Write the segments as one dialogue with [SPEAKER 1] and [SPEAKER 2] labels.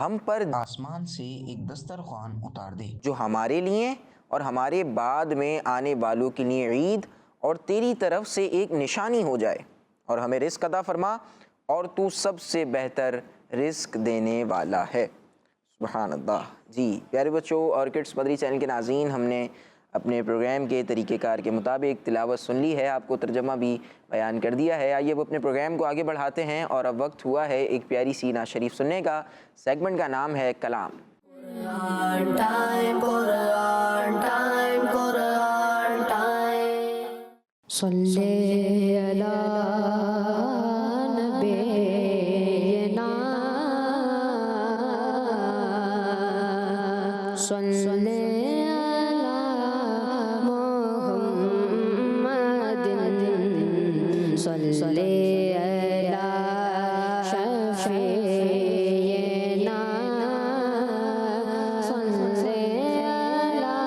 [SPEAKER 1] ہم پر
[SPEAKER 2] آسمان سے ایک دسترخوان اتار دے
[SPEAKER 1] جو ہمارے لیے اور ہمارے بعد میں آنے والوں کے لیے عید اور تیری طرف سے ایک نشانی ہو جائے، اور ہمیں رزق عطا فرما، اور تو سب سے بہتر رزق دینے والا ہے۔ سبحان اللہ۔ جی پیارے بچوں اور کڈس مدری چینل کے ناظرین، ہم نے اپنے پروگرام کے طریقہ کار کے مطابق تلاوت سن لی ہے، آپ کو ترجمہ بھی بیان کر دیا ہے۔ آئیے اب اپنے پروگرام کو آگے بڑھاتے ہیں، اور اب وقت ہوا ہے ایک پیاری سی نعت شریف سننے کا۔ سیگمنٹ کا نام ہے کلام۔
[SPEAKER 3] Quran time, Quran time, Quran time. Salli ala nabiyyina, salli ala Muhammadin, salli ala shafi'ina, salli ala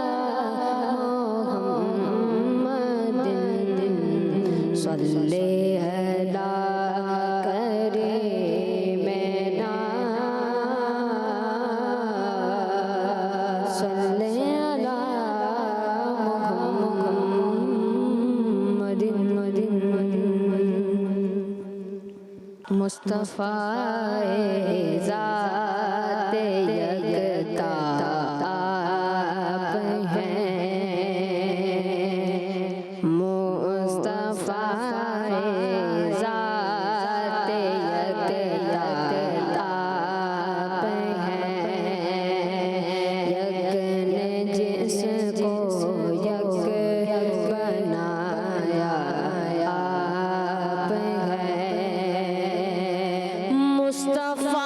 [SPEAKER 3] Muhammadin, salli ala karimina, salli ala Muhammadin, Mustafa ذات یکتا آپ ہیں، مصطفیٰ ذات یکتا آپ ہیں، یک نے جس کو یک بنایا آپ ہیں، مصطفیٰ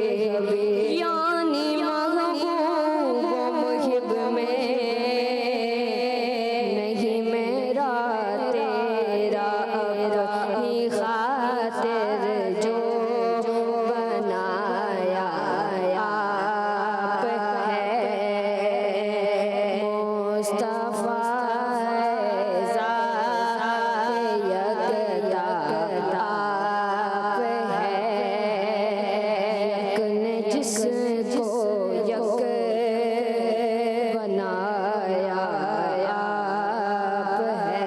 [SPEAKER 3] یعنی محبوب و محب میں نہیں میرا تیرا اپنی خاطر جو بنایا آپ ہے مصطفیٰ ذات یکتا آپ ہے یک نے جس کو یک بنایا آپ ہے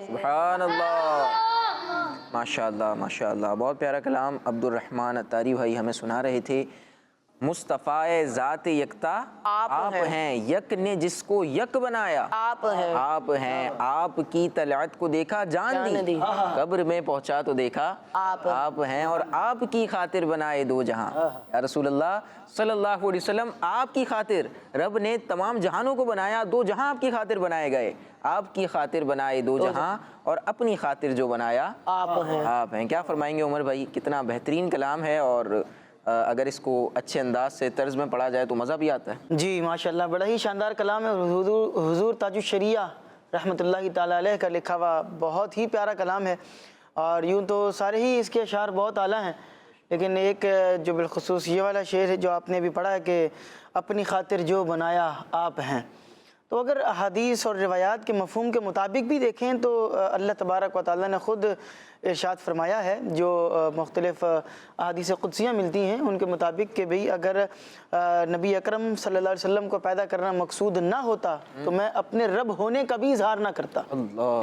[SPEAKER 1] سبحان اللہ، ماشاء اللہ ماشاء اللہ، بہت پیارا کلام عبد الرحمن اتاری بھائی ہمیں سنا رہے تھے۔ مصطفیٰ ذات یکتا آپ ہیں، یک نے جس کو یک بنایا آپ ہیں، آپ کی طلعت کو دیکھا جان دی، قبر میں پہنچا تو دیکھا آپ ہیں، اور آپ کی خاطر بنائے دو جہاں۔ یا رسول اللہ صلی اللہ علیہ وسلم، آپ کی خاطر رب نے تمام جہانوں کو بنایا، دو جہاں آپ کی خاطر بنائے گئے، آپ کی خاطر بنائے دو جہاں، اور اپنی خاطر جو بنایا آپ ہیں۔ کیا فرمائیں گے عمر بھائی؟ کتنا بہترین کلام ہے، اور اگر اس کو اچھے انداز سے طرز میں پڑھا جائے تو مزہ بھی آتا ہے۔
[SPEAKER 4] جی ماشاءاللہ، بڑا ہی شاندار کلام ہے، حضور تاج الشریعہ رحمۃ اللہ تعالیٰ علیہ کا لکھا ہوا بہت ہی پیارا کلام ہے، اور یوں تو سارے ہی اس کے اشعار بہت اعلیٰ ہیں، لیکن ایک جو بالخصوص یہ والا شعر ہے جو آپ نے بھی پڑھا ہے کہ اپنی خاطر جو بنایا آپ ہیں، تو اگر احادیث اور روایات کے مفہوم کے مطابق بھی دیکھیں تو اللہ تبارک و تعالیٰ نے خود ارشاد فرمایا ہے، جو مختلف احادیث قدسیہ ملتی ہیں ان کے مطابق کہ بھئی اگر نبی اکرم صلی اللہ علیہ وسلم کو پیدا کرنا مقصود نہ ہوتا تو میں اپنے رب ہونے کا بھی اظہار نہ کرتا۔
[SPEAKER 1] اللہ،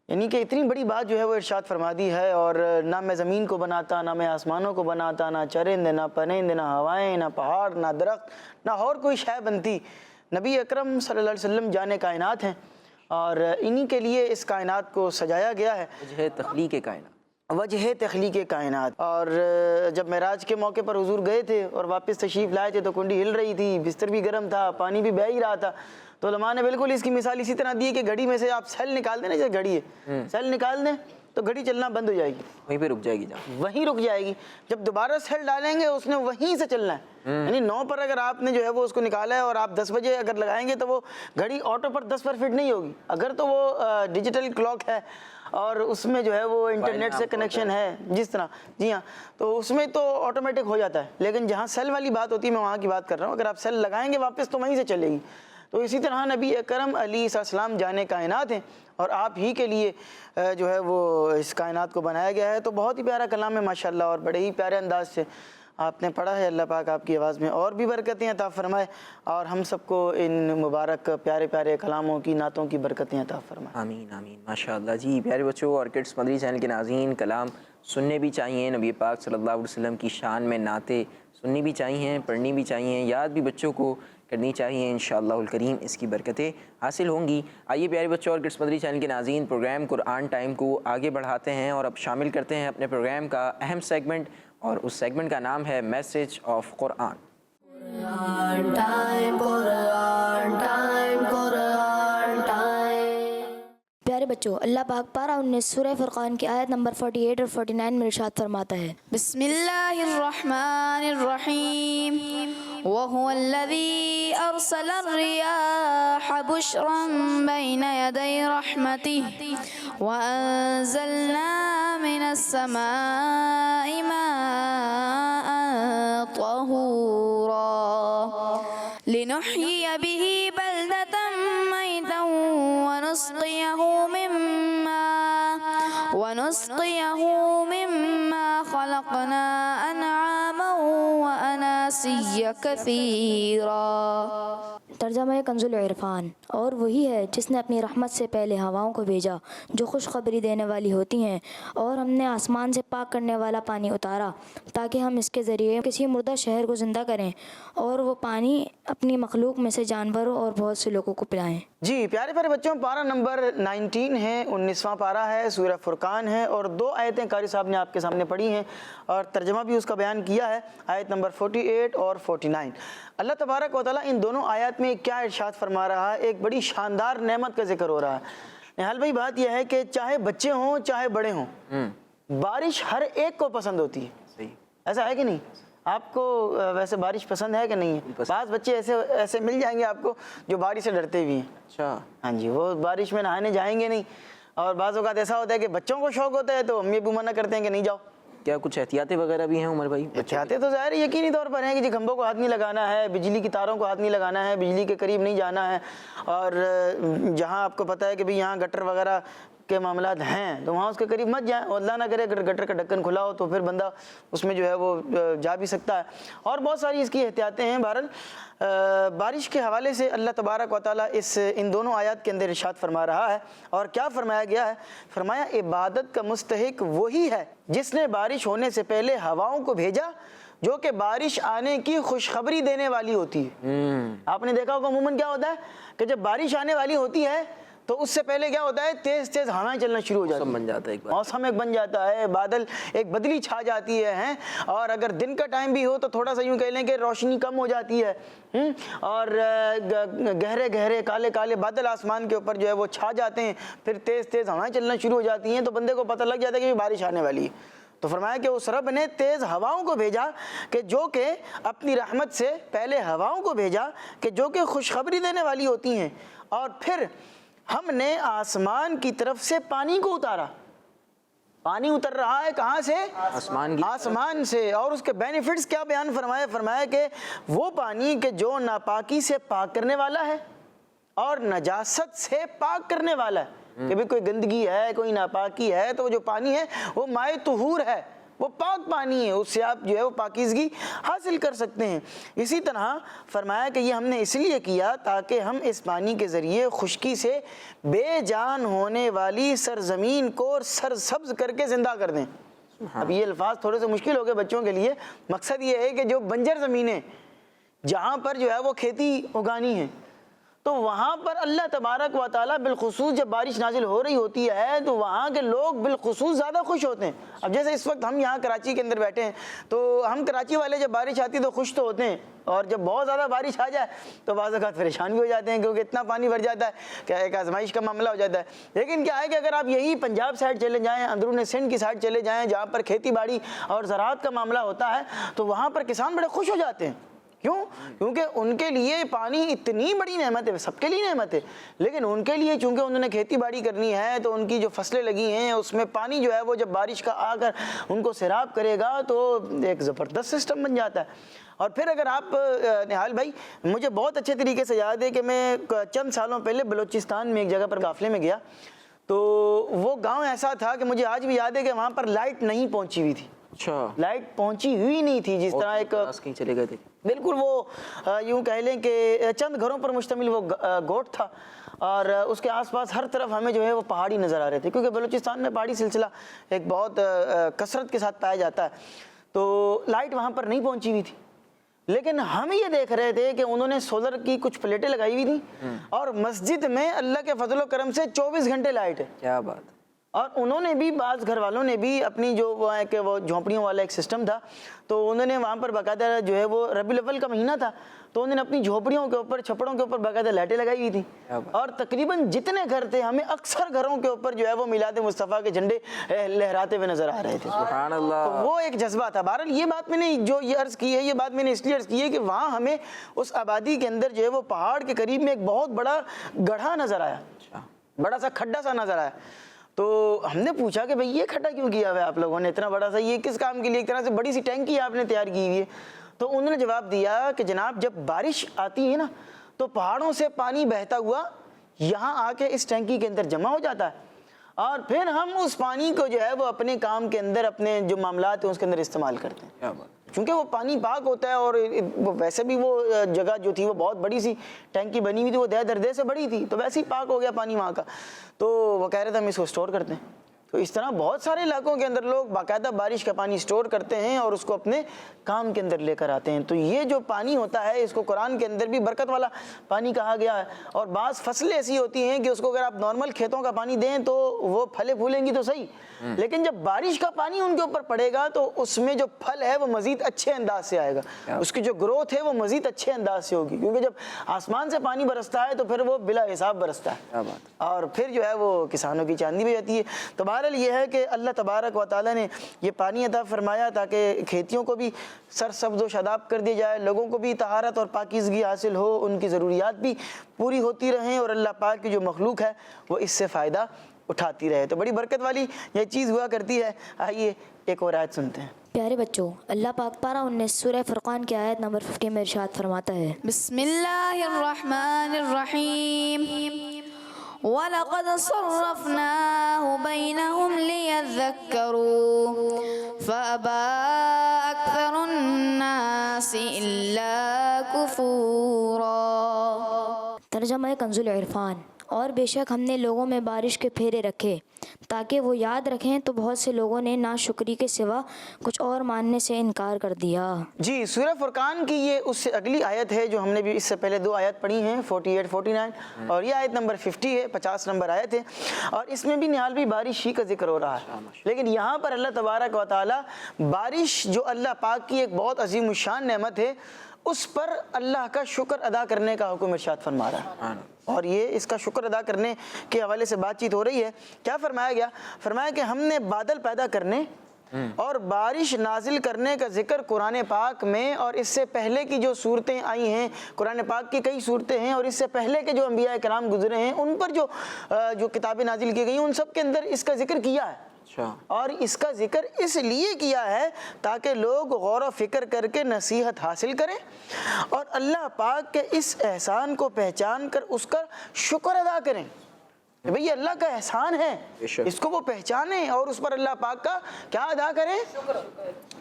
[SPEAKER 4] یعنی کہ اتنی بڑی بات جو ہے وہ ارشاد فرما دی ہے، اور نہ میں زمین کو بناتا، نہ میں آسمانوں کو بناتا، نہ چرند، نہ پرند، نہ ہوائیں، نہ پہاڑ، نہ درخت، نہ اور کوئی شے بنتی، نبی اکرم صلی اللہ علیہ وسلم جانے کائنات ہیں، اور انہی کے لیے اس کائنات کو سجایا گیا ہے۔
[SPEAKER 1] وجہ تخلیق کائنات،
[SPEAKER 4] وجہ تخلیق کائنات۔ اور جب معراج کے موقع پر حضور گئے تھے اور واپس تشریف لائے تھے تو کنڈی ہل رہی تھی، بستر بھی گرم تھا، پانی بھی بہہ ہی رہا تھا، تو علماء نے بالکل اس کی مثال اسی طرح دی ہے کہ گھڑی میں سے آپ سیل نکال دیں نا، جیسے گھڑی ہے، سیل نکال دیں تو گھڑی چلنا بند ہو جائے گی،
[SPEAKER 1] وہیں پہ رک جائے گی جہاں
[SPEAKER 4] وہیں رک جائے گی۔ جب دوبارہ سیل ڈالیں گے اس نے وہیں سے چلنا ہے، یعنی 9 پر اگر آپ نے جو ہے وہ اس کو نکالا ہے اور آپ 10 بجے اگر لگائیں گے تو وہ گھڑی آٹو پر 10 پر فٹ نہیں ہوگی، اگر تو وہ ڈیجیٹل کلاک ہے اور اس میں جو ہے وہ انٹرنیٹ سے کنیکشن ہے جس طرح، جی ہاں، تو اس میں تو آٹومیٹک ہو جاتا ہے، لیکن جہاں سیل والی بات ہوتی ہے میں وہاں کی بات کر رہا ہوں، اگر آپ سیل لگائیں گے واپس تو وہیں سے چلے گی۔ تو اسی طرح نبی اکرم علیہ السلام جانے کائنات ہیں، اور آپ ہی کے لیے جو ہے وہ اس کائنات کو بنایا گیا ہے۔ تو بہت ہی پیارا کلام ہے ماشاءاللہ، اور بڑے ہی پیارے انداز سے آپ نے پڑھا ہے۔ اللہ پاک آپ کی آواز میں اور بھی برکتیں عطا فرمائے، اور ہم سب کو ان مبارک پیارے پیارے کلاموں کی، نعتوں کی برکتیں عطا فرمائے۔
[SPEAKER 1] آمین آمین، ماشاءاللہ۔ جی پیارے بچوں اور کڈس مدری چینل کے ناظرین، کلام سننے بھی چاہیے، نبی پاک صلی اللہ علیہ وسلم کی شان میں نعتیں سننی بھی چاہیے، پڑھنی بھی چاہیے، یاد بھی بچوں کو کرنی چاہیے، انشاءاللہ الکریم اس کی برکتیں حاصل ہوں گی۔ آئیے پیارے بچوں اور کڈس مدری چینل کے ناظرین، پروگرام قرآن ٹائم کو آگے بڑھاتے ہیں، اور اب شامل کرتے ہیں اپنے پروگرام کا اہم سیگمنٹ، اور اس سیگمنٹ کا نام ہے میسج آف قرآن۔
[SPEAKER 5] پیارے بچوں، اللہ پاک پارہ 19 سورہ فرقان کی آیت نمبر 48 اور 49 میں ارشاد فرماتا ہے،
[SPEAKER 6] بسم اللہ الرحمن الرحیم وهو الذي أرسل الرياح بشرا بين يدي رحمته وأنزلنا من السماء ماء طهورا لنحيي به بلدة ميتا ونسقيه مما خلقنا أنعاما وأناسيا كثيرا۔
[SPEAKER 5] ترجمہ کنز العرفان۔ اور وہی ہے جس نے اپنی رحمت سے پہلے ہواؤں کو بھیجا جو خوشخبری دینے والی ہوتی ہیں، اور ہم نے آسمان سے پاک کرنے والا پانی اتارا تاکہ ہم اس کے ذریعے کسی مردہ شہر کو زندہ کریں، اور وہ پانی اپنی مخلوق میں سے جانوروں اور بہت سے لوگوں کو پلائیں۔
[SPEAKER 4] جی پیارے پیارے بچوں، پارہ نمبر 19 ہے، 19واں پارہ ہے، سورہ فرقان ہے، اور 2 آیتیں قاری صاحب نے آپ کے سامنے پڑھی ہیں اور ترجمہ بھی اس کا بیان کیا ہے، آیت نمبر 48 اور 49۔ اللہ تبارک و تعالیٰ ان دونوں آیات میں کیا ارشاد فرما رہا ہے؟ ایک بڑی شاندار نعمت کا ذکر ہو رہا ہے۔ نہال بھائی، بات یہ ہے کہ چاہے بچے ہوں چاہے بڑے ہوں، بارش ہر ایک کو پسند ہوتی ہے،
[SPEAKER 1] صحیح،
[SPEAKER 4] ایسا ہے کہ نہیں؟ آپ کو ویسے بارش پسند ہے کہ نہیں ہے؟ بعض بچے ایسے مل جائیں گے آپ کو جو بارش سے ڈرتے بھی ہیں،
[SPEAKER 1] اچھا،
[SPEAKER 4] ہاں جی، وہ بارش میں نہانے جائیں گے نہیں، اور بعض اوقات ایسا ہوتا ہے کہ بچوں کو شوق ہوتا ہے تو امی ابو منع کرتے ہیں کہ نہیں جاؤ۔
[SPEAKER 1] کیا کچھ احتیاطیں وغیرہ بھی ہیں عمر بھائی؟
[SPEAKER 4] چاہتے تو ظاہر یقینی طور پر ہیں کہ جی کھمبوں کو ہاتھ نہیں لگانا ہے، بجلی کی تاروں کو ہاتھ نہیں لگانا ہے، بجلی کے قریب نہیں جانا ہے، اور جہاں آپ کو پتہ ہے کہ بھئی یہاں گٹر وغیرہ کے معاملات ہیں تو وہاں اس کے قریب مت جائیں، اور اللہ نہ کرے اگر گٹر کا ڈھکن کھلا ہو تو پھر بندہ اس میں جو ہے وہ جا بھی سکتا ہے، اور بہت ساری اس کی احتیاطیں ہیں۔ بہرحال بارش کے حوالے سے اللہ تبارک و تعالیٰ ان دونوں آیات کے اندر ارشاد فرما رہا ہے، اور کیا فرمایا گیا ہے؟ فرمایا عبادت کا مستحق وہی ہے جس نے بارش ہونے سے پہلے ہواؤں کو بھیجا جو کہ بارش آنے کی خوشخبری دینے والی ہوتی ہے۔ آپ نے دیکھا ہوگا عموماً کیا ہوتا ہے کہ جب بارش آنے والی ہوتی ہے تو اس سے پہلے کیا ہوتا ہے؟ تیز تیز ہوائیں چلنا شروع ہو جاتی ہیں،
[SPEAKER 1] موسم بن جاتا ہے،
[SPEAKER 4] موسم ایک بن جاتا ہے، بادل ایک بدلی چھا جاتی ہے، اور اگر دن کا ٹائم بھی ہو تو تھوڑا سا یوں کہہ لیں کہ روشنی کم ہو جاتی ہے، اور گہرے گہرے کالے کالے بادل آسمان کے اوپر جو ہے وہ چھا جاتے ہیں، پھر تیز تیز ہوائیں چلنا شروع ہو جاتی ہیں، تو بندے کو پتہ لگ جاتا ہے کہ بارش آنے والی ہے۔ تو فرمایا کہ اس رب نے تیز ہواؤں کو بھیجا کہ جو کہ اپنی رحمت سے پہلے ہواؤں کو بھیجا کہ جو کہ خوشخبری دینے والی ہوتی ہیں، اور پھر ہم نے آسمان کی طرف سے پانی کو اتارا۔ پانی اتر رہا ہے کہاں سے؟ آسمان سے، اور اس کے بینیفٹس کیا بیان فرمایا؟ فرمایا کہ وہ پانی کہ جو ناپاکی سے پاک کرنے والا ہے اور نجاست سے پاک کرنے والا ہے، کہ بھی کوئی گندگی ہے، کوئی ناپاکی ہے تو وہ جو پانی ہے وہ مائع طہور ہے، وہ پاک پانی ہے، اس سے آپ جو ہے وہ پاکیزگی حاصل کر سکتے ہیں۔ اسی طرح فرمایا کہ یہ ہم نے اس لیے کیا تاکہ ہم اس پانی کے ذریعے خشکی سے بے جان ہونے والی سرزمین کو سرسبز کر کے زندہ کر دیں۔ اب یہ الفاظ تھوڑے سے مشکل ہو گئے بچوں کے لیے، مقصد یہ ہے کہ جو بنجر زمینیں جہاں پر جو ہے وہ کھیتی اگانی ہے، تو وہاں پر اللہ تبارک و تعالیٰ بالخصوص جب بارش نازل ہو رہی ہوتی ہے تو وہاں کے لوگ بالخصوص زیادہ خوش ہوتے ہیں۔ اب جیسے اس وقت ہم یہاں کراچی کے اندر بیٹھے ہیں تو ہم کراچی والے جب بارش آتی ہے تو خوش تو ہوتے ہیں، اور جب بہت زیادہ بارش آ جائے تو بعض اوقات پریشان بھی ہو جاتے ہیں کیونکہ اتنا پانی بھر جاتا ہے کہ ایک آزمائش کا معاملہ ہو جاتا ہے۔ لیکن کیا ہے کہ اگر آپ یہی پنجاب سائڈ چلے جائیں، اندرون سندھ کی سائڈ چلے جائیں جہاں پر کھیتی باڑی اور زراعت کا معاملہ ہوتا ہے، تو وہاں پر کسان بڑے خوش ہو جاتے ہیں۔ کیوں؟ کیونکہ ان کے لیے پانی اتنی بڑی نعمت ہے، سب کے لیے نعمت ہے، لیکن ان کے لیے چونکہ انہوں نے کھیتی باڑی کرنی ہے تو ان کی جو فصلیں لگی ہیں اس میں پانی جو ہے وہ جب بارش کا آ کر ان کو سیراب کرے گا تو ایک زبردست سسٹم بن جاتا ہے۔ اور پھر اگر آپ نہال بھائی، مجھے بہت اچھے طریقے سے یاد ہے کہ میں چند سالوں پہلے بلوچستان میں ایک جگہ پر قافلے میں گیا، تو وہ گاؤں ایسا تھا کہ مجھے آج بھی یاد ہے کہ وہاں پر لائٹ نہیں پہنچی ہوئی تھی۔
[SPEAKER 1] اچھا،
[SPEAKER 4] لائٹ پہنچی ہوئی نہیں تھی، جس طرح ایک
[SPEAKER 1] کہیں چلے گئے تھے،
[SPEAKER 4] بالکل وہ یوں کہہ لیں کہ چند گھروں پر مشتمل وہ گوٹ تھا، اور اس کے آس پاس ہر طرف ہمیں جو ہے وہ پہاڑی نظر آ رہے تھے، کیونکہ بلوچستان میں پہاڑی سلسلہ ایک بہت کثرت کے ساتھ پایا جاتا ہے، تو لائٹ وہاں پر نہیں پہنچی ہوئی تھی۔ لیکن ہم یہ دیکھ رہے تھے کہ انہوں نے سولر کی کچھ پلیٹیں لگائی ہوئی تھیں، اور مسجد میں اللہ کے فضل و کرم سے 24 گھنٹے لائٹ ہے۔
[SPEAKER 1] کیا بات!
[SPEAKER 4] اور انہوں نے بھی، بعض گھر والوں نے بھی اپنی جو وہ ہے کہ وہ جھونپڑیوں والا ایک سسٹم تھا، تو انہوں نے وہاں پر باقاعدہ جو ہے وہ ربیع الاول کا مہینہ تھا تو انہوں نے اپنی جھونپڑیوں کے اوپر، چھپڑوں کے اوپر باقاعدہ لائٹیں لگائی ہوئی تھیں، اور تقریباً جتنے گھر تھے ہمیں اکثر گھروں کے اوپر جو ہے وہ میلاد مصطفیٰ کے جھنڈے لہراتے ہوئے نظر آ رہے تھے۔
[SPEAKER 1] سبحان اللہ!
[SPEAKER 4] تو وہ ایک جذبہ تھا۔ بہرحال یہ بات میں نے جو یہ عرض کی ہے، یہ بات میں نے اس لیے عرض کی ہے کہ وہاں ہمیں اس آبادی کے اندر جو ہے وہ پہاڑ کے قریب میں ایک بہت بڑا گڑھا نظر آیا، بڑا سا کھڈا سا نظر آیا۔ تو ہم نے پوچھا کہ بھئی یہ کھڈا کیوں کیا ہوا ہے آپ لوگوں نے اتنا بڑا سا، یہ کس کام کے لیے؟ ایک طرح سے بڑی سی ٹینکی آپ نے تیار کی ہوئی ہے۔ تو انہوں نے جواب دیا کہ جناب جب بارش آتی ہے نا تو پہاڑوں سے پانی بہتا ہوا یہاں آ کے اس ٹینکی کے اندر جمع ہو جاتا ہے، اور پھر ہم اس پانی کو جو ہے وہ اپنے کام کے اندر، اپنے جو معاملات ہیں اس کے اندر استعمال کرتے ہیں۔
[SPEAKER 1] کیا بات!
[SPEAKER 4] چونکہ وہ پانی پاک ہوتا ہے، اور ویسے بھی وہ جگہ جو تھی وہ بہت بڑی سی ٹینکی بنی ہوئی تھی، وہ دہ دردے سے بڑی تھی، تو ویسے ہی پاک ہو گیا پانی وہاں کا۔ تو وہ کہہ رہے تھے ہم اس کو اسٹور کرتے ہیں۔ تو اس طرح بہت سارے علاقوں کے اندر لوگ باقاعدہ بارش کا پانی اسٹور کرتے ہیں اور اس کو اپنے کام کے اندر لے کر آتے ہیں۔ تو یہ جو پانی ہوتا ہے اس کو قرآن کے اندر بھی برکت والا پانی کہا گیا ہے، اور بعض فصلیں ایسی ہوتی ہیں کہ اس کو اگر آپ نارمل کھیتوں کا پانی دیں تو وہ پھلے پھولیں گی تو صحیح، لیکن جب بارش کا پانی ان کے اوپر پڑے گا تو اس میں جو پھل ہے وہ مزید اچھے انداز سے آئے گا، اس کی جو گروتھ ہے وہ مزید اچھے انداز سے ہوگی، کیونکہ جب آسمان سے پانی برستا ہے تو پھر وہ بلا حساب برستا ہے، اور پھر جو ہے وہ کسانوں کی چاندی بھی جاتی ہے۔ تو بہرحال یہ ہے کہ اللہ تبارک و تعالیٰ نے یہ پانی عطا فرمایا تاکہ کھیتیوں کو بھی سرسبز و شاداب کر دیا جائے، لوگوں کو بھی طہارت اور پاکیزگی حاصل ہو، ان کی ضروریات بھی پوری ہوتی رہیں اور اللہ پاک کی جو مخلوق ہے وہ اس سے فائدہ اٹھاتی رہے۔ تو بڑی برکت والی یہ چیز ہوا کرتی ہے۔ آئیے ایک اور آیت سنتے ہیں۔
[SPEAKER 5] پیارے بچوں، اللہ پاک پارہ 19 سورہ فرقان کی آیت نمبر 50 میں ارشاد فرماتا ہے،
[SPEAKER 6] بسم اللہ الرحمن الرحیم وَلَقَدْ صَرَّفْنَاهُ بَيْنَهُمْ لِيَذَّكَّرُوا فَأَبَى أَكْثَرُ النَّاسِ إِلَّا كُفُورًا۔
[SPEAKER 5] ترجمہ کنز العرفان۔ اور بے شک ہم نے لوگوں میں بارش کے پھیرے رکھے تاکہ وہ یاد رکھیں، تو بہت سے لوگوں نے ناشکری کے سوا کچھ اور ماننے سے انکار کر دیا۔
[SPEAKER 4] جی، سورہ فرقان کی یہ اس سے اگلی آیت ہے جو ہم نے بھی اس سے پہلے 2 آیت پڑھی ہیں، 48 49، اور یہ آیت نمبر 50 ہے، 50 نمبر آیت ہے، اور اس میں بھی نہالوی بارش ہی کا ذکر ہو رہا ہے۔ لیکن یہاں پر اللہ تبارک و تعالی بارش جو اللہ پاک کی ایک بہت عظیم الشان نعمت ہے، اس پر اللہ کا شکر ادا کرنے کا حکم ارشاد فرما رہا ہے۔ اور یہ اس کا شکر ادا کرنے کے حوالے سے بات چیت ہو رہی ہے۔ کیا فرمایا گیا؟ فرمایا کہ ہم نے بادل پیدا کرنے اور بارش نازل کرنے کا ذکر قرآن پاک میں اور اس سے پہلے کی جو صورتیں آئی ہیں، قرآن پاک کی کئی صورتیں ہیں اور اس سے پہلے کے جو انبیاء کرام گزرے ہیں ان پر جو کتابیں نازل کی گئی ہیں ان سب کے اندر اس کا ذکر کیا ہے۔ اور اس کا ذکر اس لیے کیا ہے تاکہ لوگ غور و فکر کر کے نصیحت حاصل کریں اور اللہ پاک کے اس احسان کو پہچان کر اس کا شکر ادا کریں۔ بھئی یہ اللہ کا احسان ہے، اس کو وہ پہچانیں اور اس پر اللہ پاک کا کیا ادا کریں؟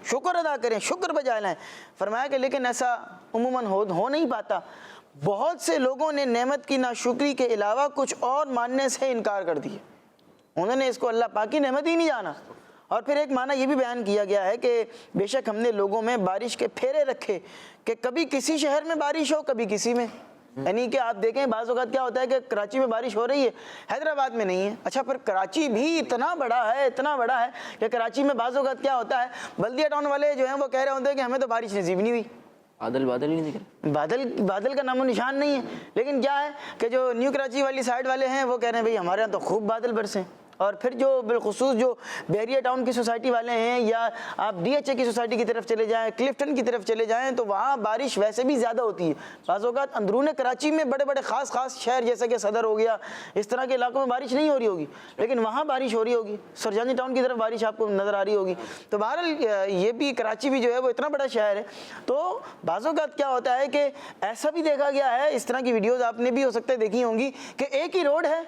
[SPEAKER 4] شکر ادا کریں، شکر بجا لائیں۔ فرمایا کہ لیکن ایسا عموماً ہو نہیں پاتا۔ بہت سے لوگوں نے نعمت کی ناشکری کے علاوہ کچھ اور ماننے سے انکار کر دیا، انہوں نے اس کو اللہ پاک کی نعمت ہی نہیں جانا۔ اور پھر ایک معنی یہ بھی بیان کیا گیا ہے کہ بے شک ہم نے لوگوں میں بارش کے پھیرے رکھے کہ کبھی کسی شہر میں بارش ہو، کبھی کسی میں۔ یعنی کہ آپ دیکھیں بعض اوقات کیا ہوتا ہے کہ کراچی میں بارش ہو رہی ہے، حیدرآباد میں نہیں ہے۔ اچھا، پھر کراچی بھی اتنا بڑا ہے کہ کراچی میں بعض اوقات کیا ہوتا ہے، بلدیہ ٹاؤن والے جو ہیں وہ کہہ رہے ہوتے ہیں کہ ہمیں تو بارش نصیب نہیں ہوئی،
[SPEAKER 1] بادل ہی نہیں دکھ رہے،
[SPEAKER 4] بادل کا نام و نشان نہیں ہے۔ لیکن کیا ہے کہ جو نیو کراچی والی سائڈ والے ہیں وہ کہہ رہے ہیں بھئی ہمارے یہاں تو خوب بادل برسیں۔ اور پھر جو بالخصوص جو بیریہ ٹاؤن کی سوسائٹی والے ہیں یا آپ ڈی ایچ اے کی سوسائٹی کی طرف چلے جائیں، کلفٹن کی طرف چلے جائیں، تو وہاں بارش ویسے بھی زیادہ ہوتی ہے۔ بعض اوقات اندرون کراچی میں بڑے بڑے خاص شہر جیسے کہ صدر ہو گیا، اس طرح کے علاقوں میں بارش نہیں ہو رہی ہوگی، لیکن وہاں بارش ہو رہی ہوگی، سرجانی ٹاؤن کی طرف بارش آپ کو نظر آ رہی ہوگی۔ تو بہرحال یہ بھی کراچی بھی جو ہے وہ اتنا بڑا شہر ہے۔ تو بعض اوقات کیا ہوتا ہے کہ ایسا بھی دیکھا گیا ہے، اس طرح کی ویڈیوز آپ نے بھی ہو سکتا ہے دیکھی ہوں گی کہ ایک ہی روڈ ہے،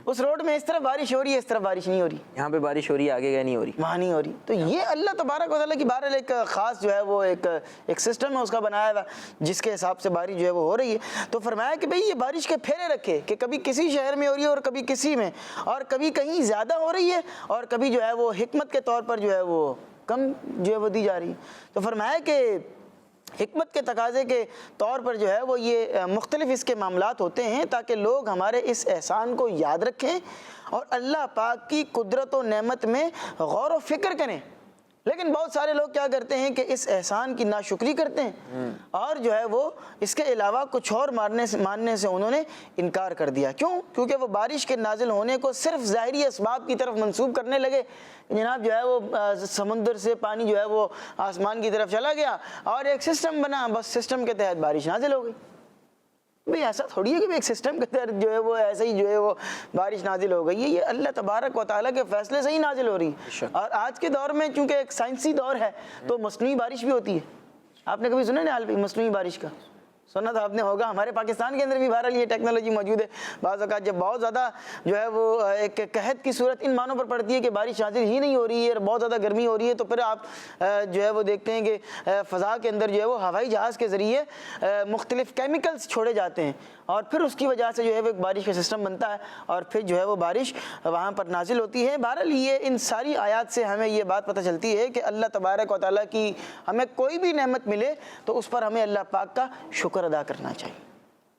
[SPEAKER 4] اس روڈ میں اس طرف بارش ہو رہی ہے، اس طرف بارش نہیں ہو رہی،
[SPEAKER 1] یہاں پہ بارش ہو رہی ہے، آگے گئے نہیں ہو رہی،
[SPEAKER 4] وہاں نہیں ہو رہی۔ تو یہ اللہ تبارک و تعالیٰ کی بہرحال ایک خاص جو ہے وہ ایک سسٹم ہے اس کا بنایا ہوا، جس کے حساب سے بارش جو ہے وہ ہو رہی ہے۔ تو فرمایا کہ بھئی یہ بارش کے پھیرے رکھے کہ کبھی کسی شہر میں ہو رہی ہے اور کبھی کسی میں، اور کبھی کہیں زیادہ ہو رہی ہے اور کبھی جو ہے وہ حکمت کے طور پر جو ہے وہ کم جو ہے وہ دی جا رہی ہے۔ تو فرمایا کہ حکمت کے تقاضے کے طور پر جو ہے وہ یہ مختلف اس کے معاملات ہوتے ہیں تاکہ لوگ ہمارے اس احسان کو یاد رکھیں اور اللہ پاک کی قدرت و نعمت میں غور و فکر کریں۔ لیکن بہت سارے لوگ کیا کرتے ہیں کہ اس احسان کی ناشکری کرتے ہیں اور جو ہے وہ اس کے علاوہ کچھ اور ماننے سے انہوں نے انکار کر دیا۔ کیوں؟ کیونکہ وہ بارش کے نازل ہونے کو صرف ظاہری اسباب کی طرف منسوب کرنے لگے۔ جناب جو ہے وہ سمندر سے پانی جو ہے وہ آسمان کی طرف چلا گیا اور ایک سسٹم بنا، بس سسٹم کے تحت بارش نازل ہو گئی۔ بھئی ایسا تھوڑی ہے کہ ایک سسٹم کے تحت جو ہے وہ ایسے ہی جو ہے وہ بارش نازل ہو گئی ہے، یہ اللہ تبارک و تعالیٰ کے فیصلے سے ہی نازل ہو رہی ہے۔ اور آج کے دور میں چونکہ ایک سائنسی دور ہے تو مصنوعی بارش بھی ہوتی ہے۔ آپ نے کبھی سنا نال بھائی مصنوعی بارش کا؟ سنا تو آپ نے ہوگا، ہمارے پاکستان کے اندر بھی بہرحال یہ ٹیکنالوجی موجود ہے۔ بعض اوقات جب بہت زیادہ جو ہے وہ ایک قحط کی صورت ان معنوں پر پڑتی ہے کہ بارش نازل ہی نہیں ہو رہی ہے، بہت زیادہ گرمی ہو رہی ہے، تو پھر آپ جو ہے وہ دیکھتے ہیں کہ فضا کے اندر جو ہے وہ ہوائی جہاز کے ذریعے مختلف کیمیکلز چھوڑے جاتے ہیں اور پھر اس کی وجہ سے جو ہے وہ ایک بارش کا سسٹم بنتا ہے اور پھر جو ہے وہ بارش وہاں پر نازل ہوتی ہے۔ بہرحال یہ ان ساری آیات سے ہمیں یہ بات پتہ چلتی ہے کہ اللہ تبارک و تعالیٰ کی ہمیں کوئی بھی نعمت ملے تو اس پر ہمیں اللہ پاک کا شکر ادا کرنا چاہیے۔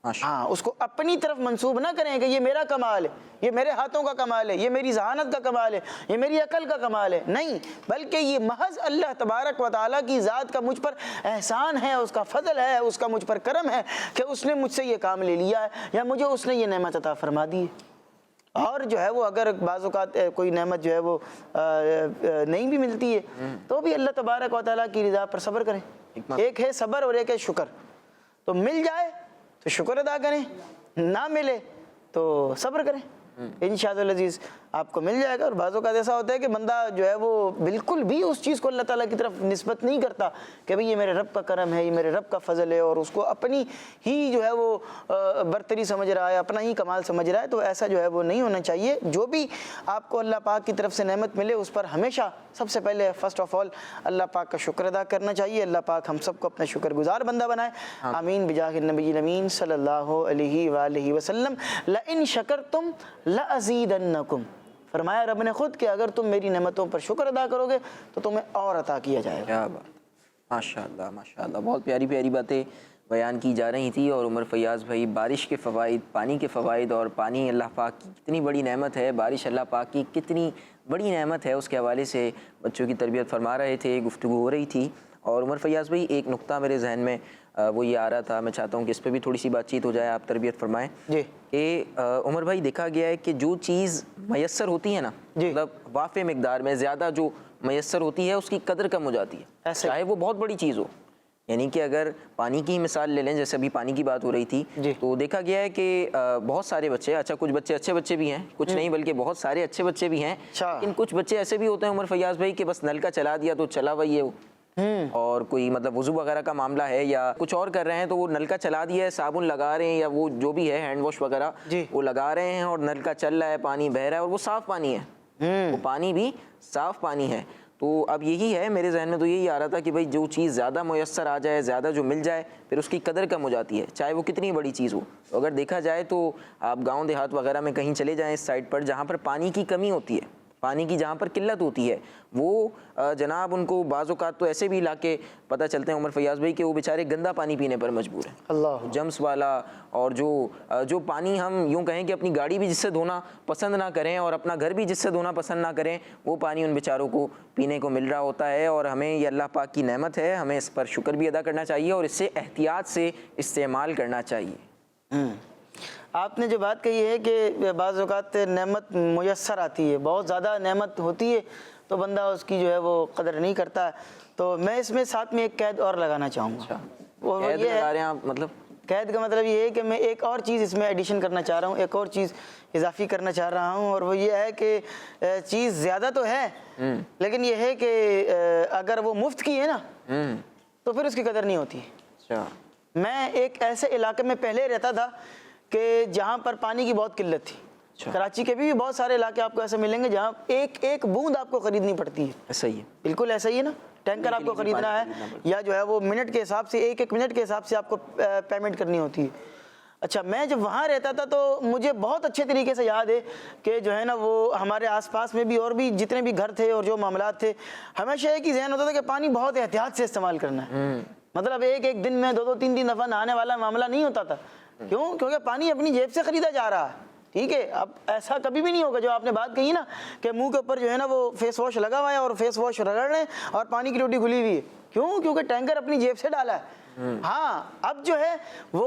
[SPEAKER 4] ہاں، اس کو اپنی طرف منسوب نہ کریں کہ یہ میرا کمال ہے، یہ میرے ہاتھوں کا کمال ہے، یہ میری ذہانت کا کمال ہے، یہ میری عقل کا کمال ہے، نہیں، بلکہ یہ محض اللہ تبارک و تعالیٰ کی ذات کا مجھ پر احسان ہے، اس کا فضل ہے، اس کا مجھ پر کرم ہے کہ اس نے مجھ سے یہ کام لے لیا ہے یا مجھے اس نے یہ نعمت عطا فرما دی ہے۔ اور جو ہے وہ اگر بعض اوقات کوئی نعمت جو ہے وہ نہیں بھی ملتی ہے تو بھی اللہ تبارک و تعالیٰ کی رضا پر صبر کریں. ایک ہے صبر اور ایک ہے شکر. تو مل جائے تو شکر ادا کریں, نہ ملے تو صبر کریں, انشاءاللہ العزیز آپ کو مل جائے گا. اور بعض اوقات ایسا ہوتا ہے کہ بندہ جو ہے وہ بالکل بھی اس چیز کو اللہ تعالیٰ کی طرف نسبت نہیں کرتا کہ بھئی یہ میرے رب کا کرم ہے, یہ میرے رب کا فضل ہے, اور اس کو اپنی ہی جو ہے وہ برتری سمجھ رہا ہے, اپنا ہی کمال سمجھ رہا ہے. تو ایسا جو ہے وہ نہیں ہونا چاہیے. جو بھی آپ کو اللہ پاک کی طرف سے نعمت ملے اس پر ہمیشہ سب سے پہلے فرسٹ آف آل اللہ پاک کا شکر ادا کرنا چاہیے. اللہ پاک ہم سب کو اپنا شکر گزار بندہ بنائے. آمین بجاہ النبی الامین صلی اللہ علیہ وآلہ وسلم. لئن شکرتم لأزیدنکم, فرمایا رب نے خود کہ اگر تم میری نعمتوں پر شکر ادا کرو گے تو تمہیں اور عطا کیا جائے گا.
[SPEAKER 1] کیا بات, ماشاءاللہ ماشاءاللہ, بہت پیاری پیاری باتیں بیان کی جا رہی تھیں. اور عمر فیاض بھائی بارش کے فوائد, پانی کے فوائد, اور پانی اللہ پاک کی کتنی بڑی نعمت ہے, بارش اللہ پاک کی کتنی بڑی نعمت ہے, اس کے حوالے سے بچوں کی تربیت فرما رہے تھے, گفتگو ہو رہی تھی. اور عمر فیاض بھائی ایک نقطہ میرے ذہن میں وہ یہ آ رہا تھا, میں چاہتا ہوں کہ اس پہ بھی تھوڑی سی بات چیت ہو جائے, آپ تربیت فرمائیں.
[SPEAKER 4] جی.
[SPEAKER 1] کہ عمر بھائی دیکھا گیا ہے کہ جو چیز میسر ہوتی ہے نا, مطلب وافر مقدار میں زیادہ جو میسر ہوتی ہے اس کی قدر کم ہو جاتی ہے, چاہے وہ بہت بڑی چیز ہو. یعنی کہ اگر پانی کی مثال لے لیں, جیسے ابھی پانی کی بات ہو رہی تھی, تو دیکھا گیا ہے کہ بہت سارے بچے, اچھا کچھ بچے اچھے بچے بھی ہیں, کچھ نہیں بلکہ بہت سارے اچھے بچے بھی ہیں, لیکن کچھ بچے ایسے بھی ہوتے ہیں عمر فیاض بھائی کہ بس نل کا چلا دیا تو چلا وہی ہے وہ, اور کوئی مطلب وضو وغیرہ کا معاملہ ہے یا کچھ اور کر رہے ہیں تو وہ نل کا چلا دیا ہے, صابن لگا رہے ہیں یا وہ جو بھی ہے ہینڈ واش وغیرہ وہ لگا رہے ہیں, اور نل کا چل رہا ہے, پانی بہہ رہا ہے, اور وہ صاف پانی ہے, وہ پانی بھی صاف پانی ہے. تو اب یہی ہے میرے ذہن میں, تو یہی آ رہا تھا کہ بھائی جو چیز زیادہ میسر آ جائے, زیادہ جو مل جائے, پھر اس کی قدر کم ہو جاتی ہے, چاہے وہ کتنی بڑی چیز ہو. تو اگر دیکھا جائے تو آپ گاؤں دیہات وغیرہ میں کہیں چلے جائیں اس سائڈ پر جہاں پر پانی کی کمی ہوتی ہے, پانی کی جہاں پر قلت ہوتی ہے, وہ جناب ان کو بعض اوقات تو ایسے بھی علاقے پتہ چلتے ہیں عمر فیاض بھائی کہ وہ بیچارے گندا پانی پینے پر مجبور ہیں,
[SPEAKER 4] اللہ
[SPEAKER 1] جمس والا, اور جو پانی ہم یوں کہیں کہ اپنی گاڑی بھی جس سے دھونا پسند نہ کریں اور اپنا گھر بھی جس سے دھونا پسند نہ کریں, وہ پانی ان بیچاروں کو پینے کو مل رہا ہوتا ہے. اور ہمیں یہ اللہ پاک کی نعمت ہے, ہمیں اس پر شکر بھی ادا کرنا چاہیے اور اس سے احتیاط سے استعمال کرنا چاہیے.
[SPEAKER 4] آپ نے جو بات کہی ہے کہ بعض اوقات نعمت میسر آتی ہے, بہت زیادہ نعمت ہوتی ہے تو بندہ اس کی جو ہے وہ قدر نہیں کرتا. تو میں اس میں ساتھ میں ایک قید اور لگانا چاہوں گا. وہ
[SPEAKER 1] قید لگا رہے ہیں آپ, مطلب
[SPEAKER 4] قید کا مطلب یہ ہے کہ میں ایک اور چیز اس میں ایڈیشن کرنا چاہ رہا ہوں, ایک اور چیز اضافی کرنا چاہ رہا ہوں, اور وہ یہ ہے کہ چیز زیادہ تو ہے لیکن یہ ہے کہ اگر وہ مفت کی ہے نا تو پھر اس کی قدر نہیں ہوتی. میں ایک ایسے علاقے میں پہلے رہتا تھا کہ جہاں پر پانی کی بہت قلت تھی. کراچی کے بھی بہت سارے علاقے آپ کو ایسے ملیں گے جہاں ایک ایک بوند آپ کو خریدنی پڑتی ہے.
[SPEAKER 1] ایسا ہی ہے,
[SPEAKER 4] بالکل ایسا ہی ہے نا, ٹینکر آپ کو خریدنا ہے یا جو ہے وہ منٹ کے حساب سے, ایک منٹ کے حساب سے آپ کو پیمنٹ کرنی ہوتی ہے. اچھا, میں جب وہاں رہتا تھا تو مجھے بہت اچھے طریقے سے یاد ہے کہ جو ہے نا وہ ہمارے آس پاس میں بھی اور بھی جتنے بھی گھر تھے اور جو معاملات تھے, ہمیشہ ایک ہی ذہن ہوتا تھا کہ پانی بہت احتیاط سے استعمال کرنا ہے. مطلب ایک دن میں 2-3 دفعہ نہانے والا معاملہ نہیں ہوتا تھا. کیوں؟ کیونکہ پانی اپنی جیب سے خریدا جا رہا ہے. ٹھیک ہے, اب ایسا کبھی بھی نہیں ہوگا جو آپ نے بات کہی نا کہ منہ کے اوپر جو ہے نا وہ فیس واش لگا ہوا ہے اور فیس واش رگڑ رہے ہیں اور پانی کی ٹوٹی کھلی ہوئی ہے. کیوں؟ کیونکہ ٹینکر اپنی جیب سے ڈالا ہے. ہاں, اب جو ہے وہ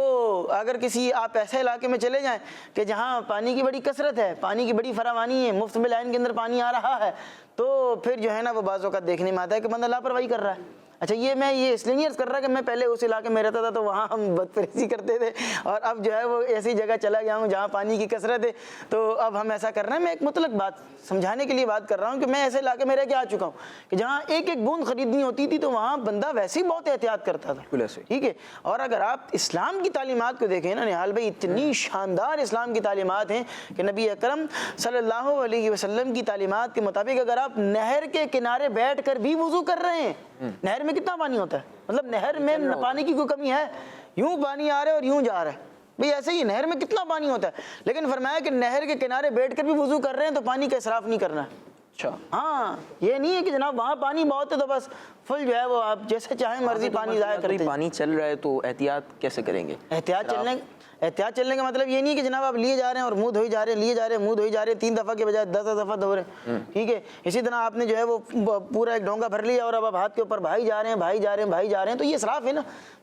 [SPEAKER 4] اگر کسی آپ ایسے علاقے میں چلے جائیں کہ جہاں پانی کی بڑی کثرت ہے, پانی کی بڑی فراوانی ہے, مفت میں لائن کے اندر پانی آ رہا ہے, تو پھر جو ہے نا وہ بعض اوقات دیکھنے میں آتا ہے کہ بندہ لاپرواہی کر رہا ہے. اچھا, میں یہ اس لیے نہیں عرض کر رہا کہ میں پہلے اس علاقے میں رہتا تھا تو وہاں ہم بدپریزی کرتے تھے اور اب جو ہے وہ ایسی جگہ چلا گیا ہوں جہاں پانی کی کثرت ہے تو اب ہم ایسا کر رہے ہیں. میں ایک مطلق بات سمجھانے کے لیے بات کر رہا ہوں کہ میں ایسے علاقے میں رہ کے آ چکا ہوں کہ جہاں ایک ایک بوند خریدنی ہوتی تھی تو وہاں بندہ ویسے ہی بہت احتیاط کرتا تھا. ٹھیک ہے, اور اگر آپ اسلام کی تعلیمات کو دیکھیں نا نہال بھائی, اتنی شاندار اسلام کی تعلیمات ہیں کہ نبی اکرم صلی اللہ علیہ وسلم کی تعلیمات کے مطابق اگر آپ نہر کے کنارے بیٹھ کر بھی وضو کر رہے ہیں, نہر میں کتنا پانی ہوتا ہے, مطلب نہر میں پانی کی کوئی کمی ہے, یوں پانی آ رہا ہے اور یوں جا رہا ہے بھئی, ایسے ہی نہر میں کتنا پانی ہوتا ہے, لیکن فرمایا کہ نہر کے کنارے بیٹھ کر بھی وضو کر رہے ہیں تو پانی کا اسراف نہیں کرنا ہے. اچھا, ہاں, یہ نہیں ہے کہ جناب وہاں پانی بہت ہے تو بس فل جو ہے وہ آپ جیسے چاہیں مرضی پانی ضائع کرتے ہیں.
[SPEAKER 1] پانی چل رہا ہے تو احتیاط کیسے کریں گے؟
[SPEAKER 4] احتیاط چلنے کا مطلب یہ نہیں کہ جناب آپ لیے جا رہے ہیں اور منہ دھوئی جا رہے ہیں, لیے جا رہے ہیں, منہ دھوئی جا رہے ہیں, 3 دفعہ کے بجائے 10 دفعہ دھو رہے ہیں. ٹھیک ہے, اسی طرح آپ نے جو ہے وہ پورا ایک ڈونگا بھر لیا اور اب آپ ہاتھ کے اوپر بھائی جا رہے ہیں, بھائی جا رہے ہیں, بھائی جا رہے ہیں, تو یہ اسراف ہے نا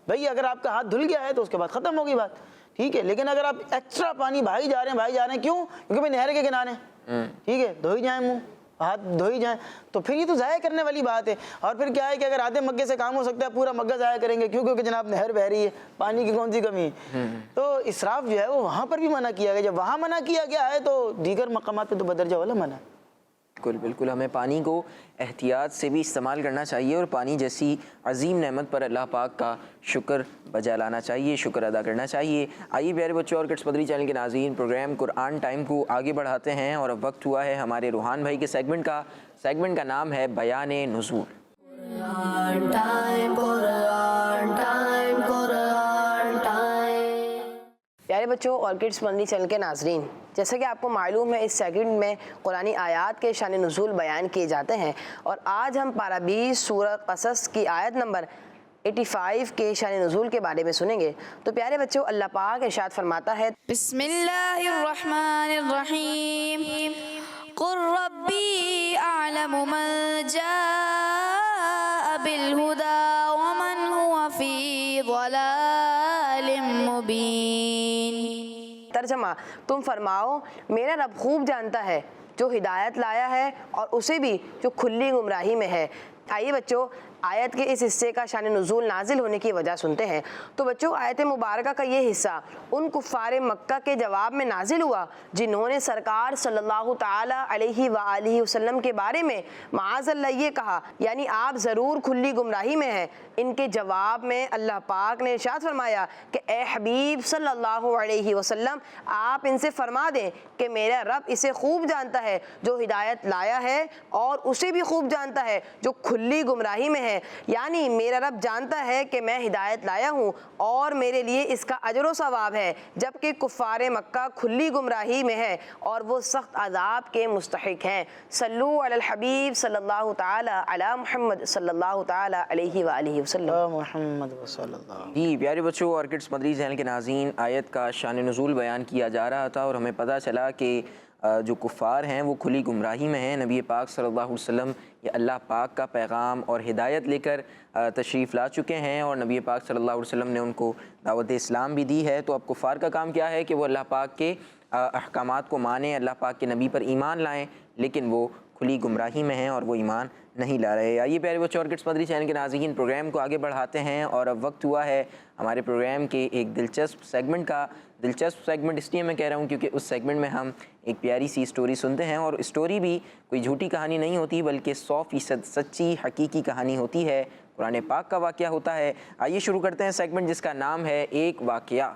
[SPEAKER 4] بھائی. اگر آپ کا ہاتھ دھل گیا ہے تو اس کے بعد ختم ہوگی بات. ٹھیک ہے، لیکن اگر آپ ایکسٹرا پانی بھائی جا رہے ہیں کیوں؟ کیونکہ بھائی نہر کے کنارے ہیں، ٹھیک ہے، دھو ہی جائیں منہ ہاتھ دھو ہی جائیں، تو پھر یہ تو ضائع کرنے والی بات ہے۔ اور پھر کیا ہے کہ اگر آدھے مگے سے کام ہو سکتا ہے پورا مگہ ضائع کریں گے، کیوں؟ کیونکہ جناب نہر بہہ رہی ہے، پانی کی کون سی کمی ہے؟ تو اسراف جو ہے وہ وہاں پر بھی منع کیا گیا۔ جب وہاں منع کیا گیا ہے تو دیگر مقامات پہ تو بدرجہ والا منع ہے۔
[SPEAKER 1] بالکل بالکل، ہمیں پانی کو احتیاط سے بھی استعمال کرنا چاہیے اور پانی جیسی عظیم نعمت پر اللہ پاک کا شکر بجا لانا چاہیے، شکر ادا کرنا چاہیے۔ آئیے پیارے بچوں اور کڈس مدری چینل کے ناظرین، پروگرام قرآن ٹائم کو آگے بڑھاتے ہیں اور اب وقت ہوا ہے ہمارے روحان بھائی کے سیگمنٹ کا نام ہے بیان نزول۔
[SPEAKER 7] پیارے بچوں اور کڈس مدنی چینل کے ناظرین، جیسا کہ آپ کو معلوم ہے اس سیگمنٹ میں قرآنی آیات کے شان نزول بیان کیے جاتے ہیں، اور آج ہم پارہ 20 سورہ قصص کی آیت نمبر 85 کے شان نزول کے بارے میں سنیں گے۔ تو پیارے بچوں، اللہ پاک ارشاد فرماتا ہے،
[SPEAKER 6] بسم اللہ الرحمن الرحیم، قل ربی اعلم من جاء بالہدی ومن هو فی ضلال مبین۔
[SPEAKER 7] ترجمہ، تم فرماؤ میرا رب خوب جانتا ہے جو ہدایت لایا ہے اور اسے بھی جو کھلی گمراہی میں ہے۔ آئیے بچوں آیت کے اس حصے کا شان نزول نازل ہونے کی وجہ سنتے ہیں۔ تو بچوں آیت مبارکہ کا یہ حصہ ان کفار مکہ کے جواب میں نازل ہوا جنہوں نے سرکار صلی اللہ تعالی علیہ وآلہ وسلم کے بارے میں معاذ اللہ یہ کہا، یعنی آپ ضرور کھلی گمراہی میں ہیں۔ ان کے جواب میں اللہ پاک نے ارشاد فرمایا کہ اے حبیب صلی اللہ علیہ وسلم، آپ ان سے فرما دیں کہ میرا رب اسے خوب جانتا ہے جو ہدایت لایا ہے اور اسے بھی خوب جانتا ہے جو کھلی گمراہی میں ہے۔ یعنی میرا رب جانتا ہے کہ میں ہدایت لایا ہوں اور میرے لیے اس کا اجر و ثواب ہے، جبکہ کفار مکہ کھلی گمراہی میں ہے اور وہ سخت عذاب کے مستحق ہیں۔ صلو علی الحبیب صلی اللہ تعالی علی محمد صلی اللہ تعالی علیہ وآلہ وسلم۔
[SPEAKER 4] محمد صلی اللہ۔
[SPEAKER 1] جی پیارے بچوں اور کڈس مدری چینل کے ناظرین، آیت کا شان نزول بیان کیا جا رہا تھا اور ہمیں پتہ چلا کہ جو کفار ہیں وہ کھلی گمراہی میں ہیں۔ نبی پاک صلی اللہ علیہ وسلم یہ اللہ پاک کا پیغام اور ہدایت لے کر تشریف لا چکے ہیں اور نبی پاک صلی اللہ علیہ وسلم نے ان کو دعوت اسلام بھی دی ہے۔ تو اب کفار کا کام کیا ہے کہ وہ اللہ پاک کے احکامات کو مانیں، اللہ پاک کے نبی پر ایمان لائیں، لیکن وہ کھلی گمراہی میں ہیں اور وہ ایمان نہیں لا رہے۔ آئیے پیارے بچوں اور کڈس مدری چینل کے ناظرین، پروگرام کو آگے بڑھاتے ہیں اور اب وقت ہوا ہے ہمارے پروگرام کے ایک دلچسپ سیگمنٹ کا۔ دلچسپ سیگمنٹ اس لیے میں کہہ رہا ہوں کیونکہ اس سیگمنٹ میں ہم ایک پیاری سی اسٹوری سنتے ہیں، اور اسٹوری بھی کوئی جھوٹی کہانی نہیں ہوتی بلکہ 100% سچی حقیقی کہانی ہوتی ہے، قرآن پاک کا واقعہ ہوتا ہے۔ آئیے شروع کرتے ہیں سیگمنٹ جس کا نام ہے ایک واقعہ۔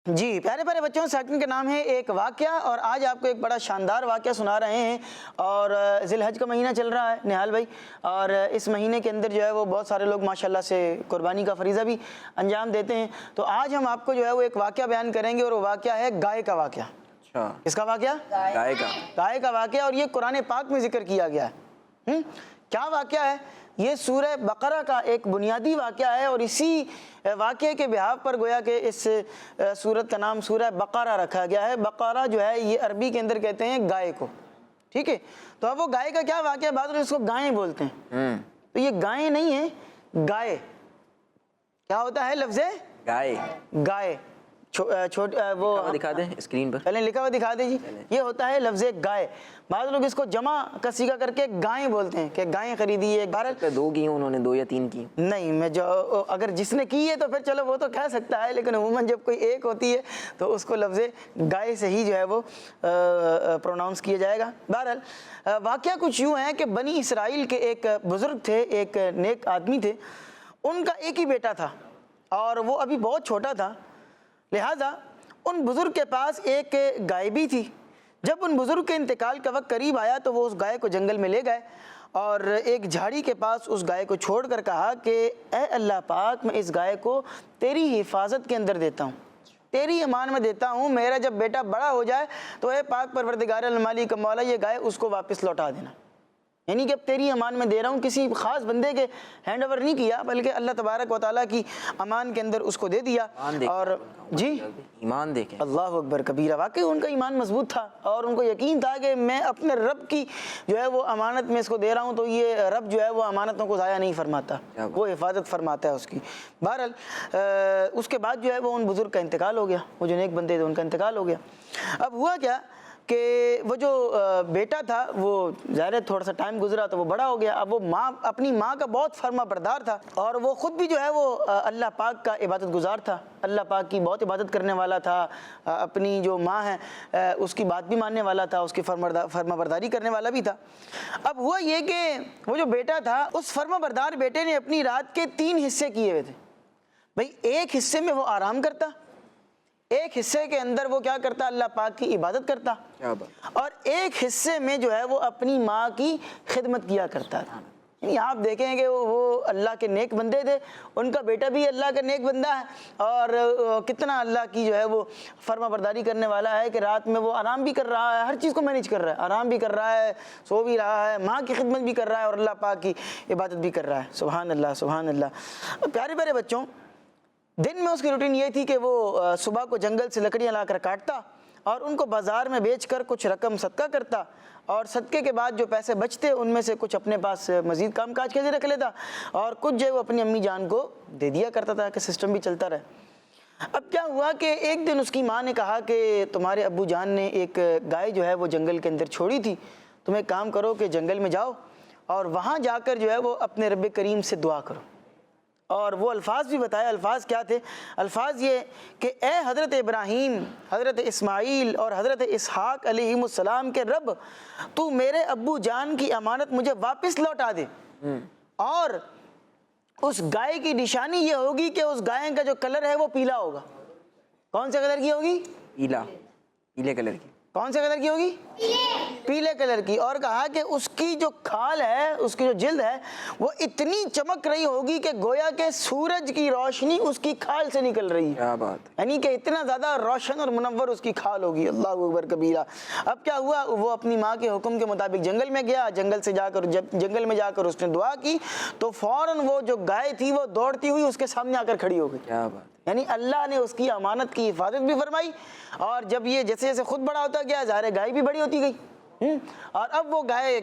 [SPEAKER 4] جی پیارے پیارے بچوں، سیگمنٹ کا نام ہے ایک واقعہ، اور آج آپ کو ایک بڑا شاندار واقعہ سنا رہے ہیں۔ اور ذی الحج کا مہینہ چل رہا ہے نہال بھائی، اور اس مہینے کے اندر جو ہے وہ بہت سارے لوگ ماشاءاللہ سے قربانی کا فریضہ بھی انجام دیتے ہیں۔ تو آج ہم آپ کو جو ہے وہ ایک واقعہ بیان کریں گے، اور وہ واقعہ ہے گائے کا واقعہ۔
[SPEAKER 1] اچھا،
[SPEAKER 4] کس کا واقعہ؟ گائے کا واقعہ، اور یہ قرآن پاک میں ذکر کیا گیا ہے۔ کیا واقعہ ہے؟ یہ سورہ بقرہ کا ایک بنیادی واقعہ ہے، اور اسی واقعے کے بحاف پر گویا کہ اس سورت کا نام سورہ بقرہ رکھا گیا ہے۔ بقرہ جو ہے یہ عربی کے اندر کہتے ہیں گائے کو، ٹھیک ہے؟ تو اب وہ گائے کا کیا واقعہ، بعض لوگ اس کو گائیں بولتے ہیں، تو یہ گائیں نہیں ہے، گائے کیا ہوتا ہے؟ لفظ گائے، گائے وہ
[SPEAKER 1] دکھا دیں اسکرین پر،
[SPEAKER 4] پہلے لکھا ہوا دکھا دیں جی۔ یہ ہوتا ہے لفظ گائے، بعض لوگ اس کو جمع کا صیغہ کر کے گائیں بولتے ہیں کہ گائیں خریدی ہے۔ بہرحال
[SPEAKER 1] 2 کی انہوں نے 2 یا 3 کی
[SPEAKER 4] نہیں، میں جو اگر جس نے کی ہے تو پھر چلو وہ تو کہہ سکتا ہے، لیکن عموماً جب کوئی ایک ہوتی ہے تو اس کو لفظ گائے سے ہی جو ہے وہ پروناؤنس کیا جائے گا۔ بہرحال واقعہ کچھ یوں ہے کہ بنی اسرائیل کے ایک بزرگ تھے، ایک نیک آدمی تھے، ان کا ایک ہی بیٹا تھا اور وہ ابھی بہت چھوٹا تھا، لہٰذا ان بزرگ کے پاس ایک گائے بھی تھی۔ جب ان بزرگ کے انتقال کا وقت قریب آیا تو وہ اس گائے کو جنگل میں لے گئے اور ایک جھاڑی کے پاس اس گائے کو چھوڑ کر کہا کہ اے اللہ پاک، میں اس گائے کو تیری حفاظت کے اندر دیتا ہوں، تیری امان میں دیتا ہوں، میرا جب بیٹا بڑا ہو جائے تو اے پاک پروردگار المالک مولا، یہ گائے اس کو واپس لوٹا دینا۔ یعنی کہ اب تیری امان میں دے رہا ہوں، کسی خاص بندے کے ہینڈ اوور نہیں کیا بلکہ اللہ تبارک و تعالیٰ کی امان کے اندر اس کو دے دیا۔ اور جی
[SPEAKER 1] ایمان دیکھیں،
[SPEAKER 4] اللہ اکبر کبیرہ، واقعی ان کا ایمان مضبوط تھا اور ان کو یقین تھا کہ میں اپنے رب کی جو ہے وہ امانت میں اس کو دے رہا ہوں تو یہ رب جو ہے وہ امانتوں کو ضائع نہیں فرماتا، وہ حفاظت فرماتا ہے اس کی۔ بہرحال اس کے بعد جو ہے وہ ان بزرگ کا انتقال ہو گیا، وہ جو نیک بندے تھے ان کا انتقال ہو گیا۔ اب ہوا کیا کہ وہ جو بیٹا تھا وہ ظاہر ہے تھوڑا سا ٹائم گزرا تو وہ بڑا ہو گیا۔ اب وہ اپنی ماں کا بہت فرما بردار تھا اور وہ خود بھی جو ہے وہ اللہ پاک کا عبادت گزار تھا، اللہ پاک کی بہت عبادت کرنے والا تھا، اپنی جو ماں ہے اس کی بات بھی ماننے والا تھا، اس کی فرما برداری کرنے والا بھی تھا۔ اب ہوا یہ کہ وہ جو بیٹا تھا اس فرما بردار بیٹے نے اپنی رات کے 3 حصے کیے ہوئے تھے۔ بھئی ایک حصے میں وہ آرام کرتا، ایک حصے کے اندر وہ کیا کرتا، اللہ پاک کی عبادت کرتا، اور ایک حصے میں جو ہے وہ اپنی ماں کی خدمت کیا کرتا تھا۔ یعنی آپ دیکھیں کہ وہ اللہ کے نیک بندے تھے، ان کا بیٹا بھی اللہ کا نیک بندہ ہے اور کتنا اللہ کی جو ہے وہ فرما برداری کرنے والا ہے کہ رات میں وہ آرام بھی کر رہا ہے، ہر چیز کو مینیج کر رہا ہے، آرام بھی کر رہا ہے، سو بھی رہا ہے، ماں کی خدمت بھی کر رہا ہے اور اللہ پاک کی عبادت بھی کر رہا ہے۔ سبحان اللہ سبحان اللہ۔ پیارے پیارے بچوں، دن میں اس کی روٹین یہ تھی کہ وہ صبح کو جنگل سے لکڑیاں لا کر کاٹتا اور ان کو بازار میں بیچ کر کچھ رقم صدقہ کرتا اور صدقے کے بعد جو پیسے بچتے ان میں سے کچھ اپنے پاس مزید کام کاج کے لیے رکھ لیتا اور کچھ جو ہے وہ اپنی امی جان کو دے دیا کرتا تھا کہ سسٹم بھی چلتا رہے۔ اب کیا ہوا کہ ایک دن اس کی ماں نے کہا کہ تمہارے ابو جان نے ایک گائے جو ہے وہ جنگل کے اندر چھوڑی تھی، تم ایک کام کرو کہ جنگل میں جاؤ اور وہاں جا کر جو ہے وہ اپنے رب کریم سے دعا کرو۔ اور وہ الفاظ بھی بتایا، الفاظ کیا تھے؟ الفاظ یہ کہ اے حضرت ابراہیم، حضرت اسماعیل اور حضرت اسحاق علیہ السلام کے رب، تو میرے ابو جان کی امانت مجھے واپس لوٹا دے، اور اس گائے کی نشانی یہ ہوگی کہ اس گائے کا جو کلر ہے وہ پیلا ہوگا۔ کون سے کلر کی ہوگی؟
[SPEAKER 1] پیلے کلر کی۔
[SPEAKER 4] کون سے کلر کی ہوگی؟ پیلے کلر کی۔ اور کہا کہ اس کی جو کھال ہے، اس کی جو جلد ہے وہ اتنی چمک رہی ہوگی کہ گویا کہ سورج کی روشنی اس کی کھال سے نکل رہی ہے،
[SPEAKER 1] کیا بات ہے،
[SPEAKER 4] یعنی کہ اتنا زیادہ روشن اور منور اس کی کھال ہوگی۔ اللہ اکبر کبیرہ۔ اب کیا ہوا، وہ اپنی ماں کے حکم کے مطابق جنگل میں گیا، جنگل میں جا کر اس نے دعا کی تو فوراً وہ جو گائے تھی وہ دوڑتی ہوئی اس کے سامنے آ کر کھڑی ہو گئی۔
[SPEAKER 1] کیا بات،
[SPEAKER 4] یعنی اللہ نے اس کی امانت کی حفاظت بھی فرمائی، اور جب یہ جیسے جیسے خود بڑا ہوتا گیا ظاہر ہے گائے بھی بڑی ہوتی گئی، اور اب وہ گائے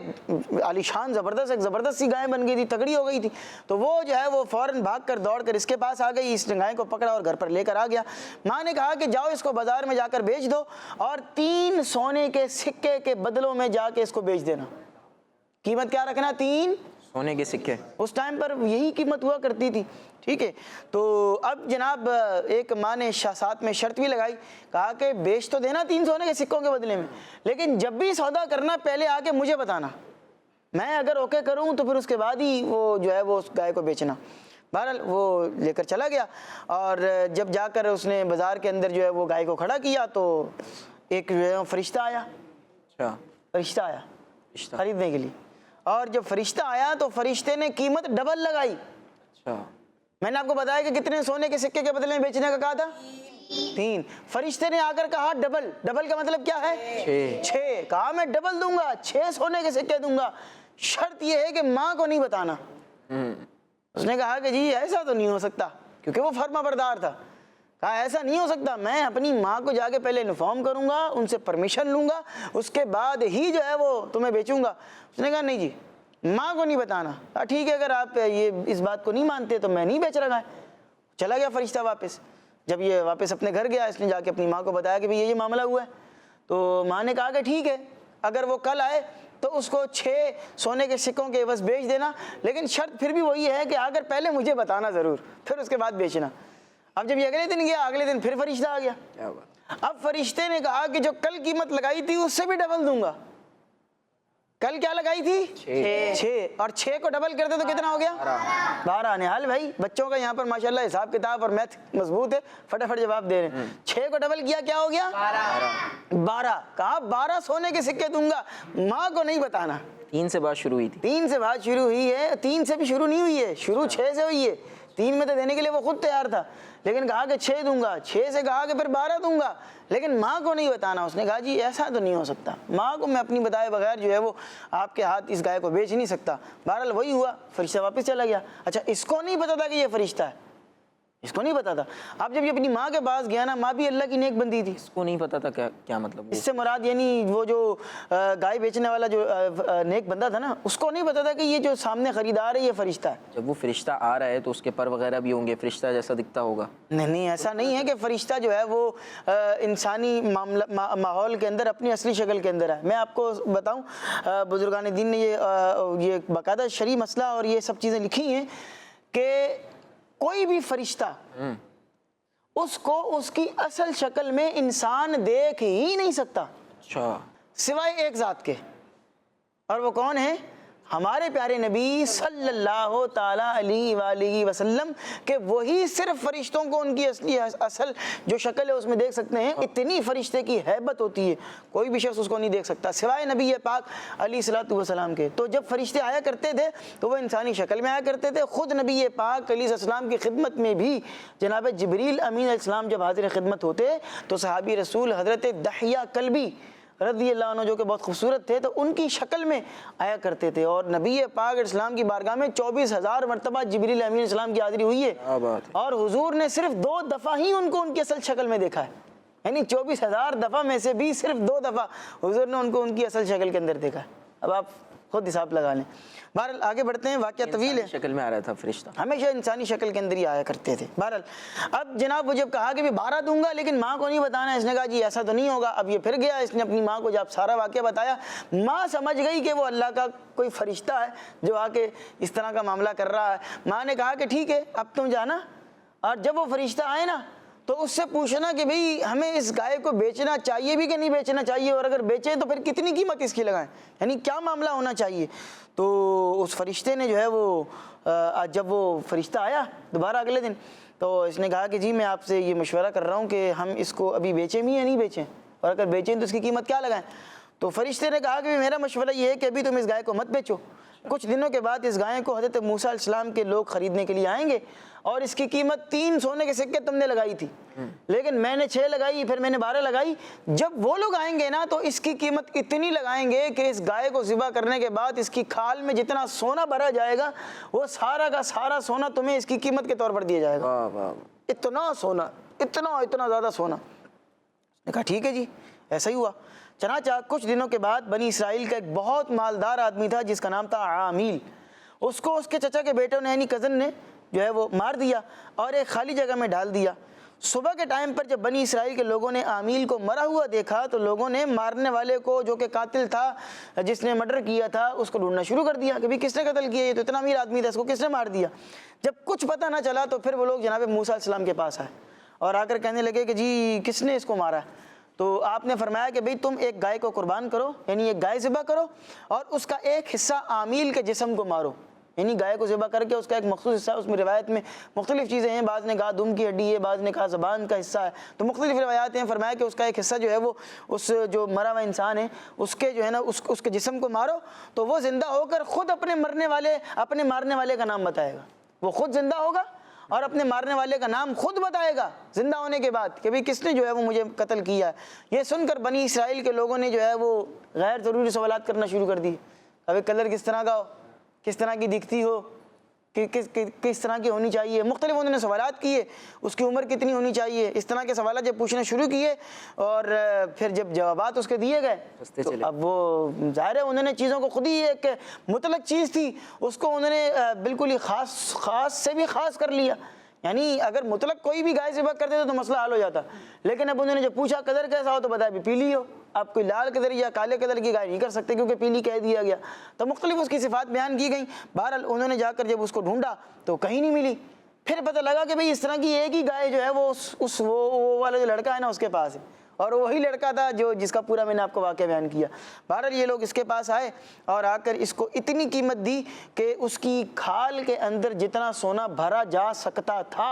[SPEAKER 4] عالی شان ایک زبردست سی گائے بن گئی تھی، تگڑی ہو گئی تھی، تو وہ جو ہے وہ فوراً بھاگ کر دوڑ کر اس کے پاس آ گئی، اس نے گائے کو پکڑا اور گھر پر لے کر آ گیا۔ ماں نے کہا کہ جاؤ اس کو بازار میں جا کر بیچ دو اور 3 سونے کے سکے کے بدلوں میں جا کے اس کو بیچ دینا۔ قیمت کیا رکھنا؟ 3
[SPEAKER 1] سونے کے سکے۔
[SPEAKER 4] اس ٹائم پر یہی قیمت ہوا کرتی تھی، ٹھیک ہے۔ تو اب جناب ایک ماں نے ساتھ میں شرط بھی لگائی، کہا کہ بیچ تو دینا 3 سونے کے سکوں کے بدلے میں، لیکن جب بھی سودا کرنا پہلے آ کے مجھے بتانا، میں اگر اوکے کروں تو پھر اس کے بعد ہی وہ جو ہے وہ اس گائے کو بیچنا۔ بہرحال وہ لے کر چلا گیا اور جب جا کر اس نے بازار کے اندر جو ہے وہ گائے کو کھڑا کیا تو ایک جو ہے فرشتہ آیا، فرشتہ آیا خریدنے کے لیے، اور جب فرشتہ آیا تو فرشتے نے قیمت ڈبل لگائی۔ میں نے آپ کو بتایا کہ کتنے سونے کے سکے کے بدلے میں بیچنے کا کہا تھا؟ 3۔ فرشتے نے آ کر کہا ڈبل۔ ڈبل کا مطلب کیا ہے؟ 6۔ کہا میں ڈبل دوں گا، 6 سونے کے سکے دوں گا، شرط یہ ہے کہ ماں کو نہیں بتانا۔ اس نے کہا کہ جی ایسا تو نہیں ہو سکتا، کیونکہ وہ فرما بردار تھا۔ کہا ایسا نہیں ہو سکتا، میں اپنی ماں کو جا کے پہلے انفارم کروں گا، ان سے پرمیشن لوں گا، اس کے بعد ہی جو ہے وہ تمہیں بیچوں گا۔ اس نے کہا نہیں جی ماں کو نہیں بتانا۔ کہا ٹھیک ہے، اگر آپ یہ اس بات کو نہیں مانتے تو میں نہیں بیچ رہا ہے۔ چلا گیا فرشتہ واپس۔ جب یہ واپس اپنے گھر گیا، اس نے جا کے اپنی ماں کو بتایا کہ یہ معاملہ ہوا ہے، تو ماں نے کہا کہ ٹھیک ہے، اگر وہ کل آئے تو اس کو 6 سونے کے سکوں کے عوض بیچ دینا، لیکن شرط پھر بھی وہی ہے کہ اگر پہلے مجھے بتانا ضرور، پھر اس کے بعد بیچنا۔ اب جب یہ اگلے دن گیا، اگلے دن پھر فرشتہ آ گیا۔ اب فرشتے نے کہا کہ جو کل قیمت لگائی تھی اس سے بھی ڈبل دوں گا۔ کل کیا لگائی تھی؟ 6، اور 6 کو ڈبل کر دے تو کتنا ہو گیا؟ 12۔ نحال بھائی بچوں کا یہاں پر ماشاءاللہ حساب کتاب اور میتھ مضبوط ہے، فٹافٹ جواب دے رہے ہیں۔ 6 کو ڈبل کیا کیا ہو گیا؟ 12۔ کہا 12 سونے کے سکے دوں گا، ماں کو نہیں بتانا۔
[SPEAKER 1] 3 سے بات شروع ہوئی تھی۔
[SPEAKER 4] 3 سے بات شروع ہوئی ہے، 3 سے بھی شروع نہیں ہوئی ہے، شروع 6 سے ہوئی ہے۔ 3 میں تو دینے کے لیے وہ خود تیار تھا، لیکن کہا کہ 6 دوں گا، 6 سے کہا کہ پھر 12 دوں گا، لیکن ماں کو نہیں بتانا۔ اس نے کہا جی ایسا تو نہیں ہو سکتا، ماں کو میں اپنی بتائے بغیر جو ہے وہ آپ کے ہاتھ اس گائے کو بیچ نہیں سکتا۔ بہرحال وہی ہوا، فرشتہ واپس چلا گیا۔ اچھا اس کو نہیں پتا تھا کہ یہ فرشتہ ہے، اس کو نہیں پتا تھا۔ اب جب یہ اپنی ماں کے پاس گیا نا، ماں بھی اللہ کی نیک بندی تھی،
[SPEAKER 1] اس کو نہیں پتا تھا کیا مطلب؟
[SPEAKER 4] اس سے مراد یعنی وہ جو گائے بیچنے والا جو نیک بندہ تھا نا، اس کو نہیں پتا تھا کہ یہ جو سامنے خریدار ہے یہ فرشتہ ہے۔
[SPEAKER 1] جب وہ فرشتہ آ رہا ہے تو اس کے پر وغیرہ بھی ہوں گے، فرشتہ جیسا دکھتا ہوگا؟
[SPEAKER 4] نہیں، ایسا نہیں ہے کہ فرشتہ جو ہے وہ انسانی ماحول کے اندر اپنی اصلی شکل کے اندر ہے۔ میں آپ کو بتاؤں، بزرگان دین نے یہ باقاعدہ شرعی مسئلہ اور یہ سب چیزیں لکھی ہیں کہ کوئی بھی فرشتہ اس کو اس کی اصل شکل میں انسان دیکھ ہی نہیں سکتا،
[SPEAKER 1] اچھا،
[SPEAKER 4] سوائے ایک ذات کے، اور وہ کون ہے؟ ہمارے پیارے نبی صلی اللہ تعالیٰ علیہ وآلہ وسلم، کہ وہی صرف فرشتوں کو ان کی اصل جو شکل ہے اس میں دیکھ سکتے ہیں۔ اتنی فرشتے کی ہیبت ہوتی ہے، کوئی بھی شخص اس کو نہیں دیکھ سکتا سوائے نبی پاک علیہ الصلوۃ والسلام کے۔ تو جب فرشتے آیا کرتے تھے تو وہ انسانی شکل میں آیا کرتے تھے۔ خود نبی پاک علیہ السلام کی خدمت میں بھی جناب جبریل امین علیہ السلام جب حاضر خدمت ہوتے تو صحابی رسول حضرت دحیہ کلبی رضی اللہ عنہ جو کہ بہت خوبصورت تھے تو ان کی شکل میں آیا کرتے تھے، اور نبی پاک علیہ السلام کی بارگاہ میں 24,000 مرتبہ جبریل امین علیہ السلام کی حاضری ہوئی ہے، اور حضور نے صرف 2 دفعہ ہی ان کو ان کی اصل شکل میں دیکھا ہے، یعنی 24,000 دفعہ میں سے بھی صرف 2 دفعہ حضور نے ان کو ان کی اصل شکل کے اندر دیکھا ہے۔ اب آپ خود حساب لگا لیں۔ بہرحال آگے بڑھتے ہیں، واقعہ طویل ہے۔
[SPEAKER 1] شکل میں آ رہا تھا فرشتہ،
[SPEAKER 4] ہمیشہ انسانی شکل کے اندر ہی آیا کرتے تھے۔ بہرحال اب جناب وہ جب کہا کہ 12 دوں گا لیکن ماں کو نہیں بتانا، اس نے کہا جی ایسا تو نہیں ہوگا۔ اب یہ پھر گیا، اس نے اپنی ماں کو جب سارا واقعہ بتایا، ماں سمجھ گئی کہ وہ اللہ کا کوئی فرشتہ ہے جو آ کے اس طرح کا معاملہ کر رہا ہے۔ ماں نے کہا کہ ٹھیک ہے اب تم جانا، اور جب وہ فرشتہ آئے نا تو اس سے پوچھنا کہ بھئی ہمیں اس گائے کو بیچنا چاہیے بھی کہ نہیں بیچنا چاہیے، اور اگر بیچیں تو پھر کتنی قیمت اس کی لگائیں، یعنی کیا معاملہ ہونا چاہیے۔ تو اس فرشتے نے جو ہے وہ جب وہ فرشتہ آیا دوبارہ اگلے دن تو اس نے کہا کہ جی میں آپ سے یہ مشورہ کر رہا ہوں کہ ہم اس کو ابھی بیچیں بھی یا نہیں بیچیں، اور اگر بیچیں تو اس کی قیمت کیا لگائیں۔ تو فرشتے نے کہا کہ میرا مشورہ یہ ہے کہ ابھی تم اس گائے کو مت بیچو، کچھ دنوں کے بعد اس گائے کو حضرت موسیٰ علیہ السلام کے لوگ خریدنے کے لیے آئیں گے، اور اس کی قیمت 3 سونے کے سکے تم نے لگائی تھی، لیکن میں نے 6 لگائی، پھر میں نے 12 لگائی۔ جب وہ لوگ آئیں گے نا تو اس کی قیمت اتنی لگائیں گے کہ اس گائے کو ذبح کرنے کے بعد اس کی کھال میں جتنا سونا بھرا جائے گا وہ سارا کا سارا سونا تمہیں اس کی قیمت کے طور پر دیا جائے گا۔ اتنا سونا، اتنا زیادہ سونا۔ نے کہا ٹھیک ہے جی، ایسا ہی ہوا۔ چنانچہ کچھ دنوں کے بعد بنی اسرائیل کا ایک بہت مالدار آدمی تھا جس کا نام تھا عامیل، اس کو اس کے چچا کے بیٹوں نے یعنی کزن نے جو ہے وہ مار دیا اور ایک خالی جگہ میں ڈال دیا۔ صبح کے ٹائم پر جب بنی اسرائیل کے لوگوں نے عامیل کو مرا ہوا دیکھا تو لوگوں نے مارنے والے کو جو کہ قاتل تھا، جس نے مرڈر کیا تھا، اس کو ڈھونڈنا شروع کر دیا کہ کس نے قتل کیا، یہ تو اتنا امیر آدمی تھا، اس کو کس نے مار دیا۔ جب کچھ پتہ نہ چلا تو پھر وہ لوگ جناب موسیٰ علیہ السلام کے پاس آئے اور آ کر کہنے لگے کہ جی کس نے اس کو مارا ہے۔ تو آپ نے فرمایا کہ بھئی تم ایک گائے کو قربان کرو، یعنی ایک گائے ذبح کرو، اور اس کا ایک حصہ عامیل کے جسم کو مارو، یعنی گائے کو ذبح کر کے اس کا ایک مخصوص حصہ، اس میں روایت میں مختلف چیزیں ہیں، بعض نے کہا دم کی ہڈی ہے، بعض نے کہا زبان کا حصہ ہے، تو مختلف روایات ہیں۔ فرمایا کہ اس کا ایک حصہ جو ہے وہ اس جو مرا ہوا انسان ہے اس کے جو ہے نا اس کے جسم کو مارو، تو وہ زندہ ہو کر خود اپنے مارنے والے کا نام بتائے گا، وہ خود زندہ ہوگا اور اپنے مارنے والے کا نام خود بتائے گا زندہ ہونے کے بعد کہ بھئی کس نے جو ہے وہ مجھے قتل کیا ہے۔ یہ سن کر بنی اسرائیل کے لوگوں نے جو ہے وہ غیر ضروری سوالات کرنا شروع کر دی، ابھی کلر کس طرح کا ہو، کس طرح کی دکھتی ہو، کس طرح کی ہونی چاہیے، مختلف انہوں نے سوالات کیے، اس کی عمر کتنی ہونی چاہیے، اس طرح کے سوالات جب پوچھنا شروع کیے اور پھر جب جوابات اس کے دیے گئے تو اب وہ ظاہر ہے انہوں نے چیزوں کو خود ہی ایک مطلق چیز تھی اس کو انہوں نے بالکل ہی خاص سے بھی خاص کر لیا، یعنی اگر مطلق کوئی بھی گائے ذبح کرتے تو مسئلہ حل ہو جاتا، لیکن اب انہوں نے جب پوچھا قدر کیسا ہو تو بتایا بھی پیلی ہو، آپ کوئی لال قدر یا کالے قدر کی گائے نہیں کر سکتے کیونکہ پیلی کہہ دیا گیا، تو مختلف اس کی صفات بیان کی گئیں۔ بہرحال انہوں نے جا کر جب اس کو ڈھونڈا تو کہیں نہیں ملی، پھر پتہ لگا کہ بھئی اس طرح کی ایک ہی گائے جو ہے وہ والا جو لڑکا ہے نا اس کے پاس ہے، اور وہی لڑکا تھا جس کا پورا میں نے آپ کو واقعہ بیان کیا۔ بہرحال یہ لوگ اس کے پاس آئے اور آ کر اس کو اتنی قیمت دی کہ اس کی کھال کے اندر جتنا سونا بھرا جا سکتا تھا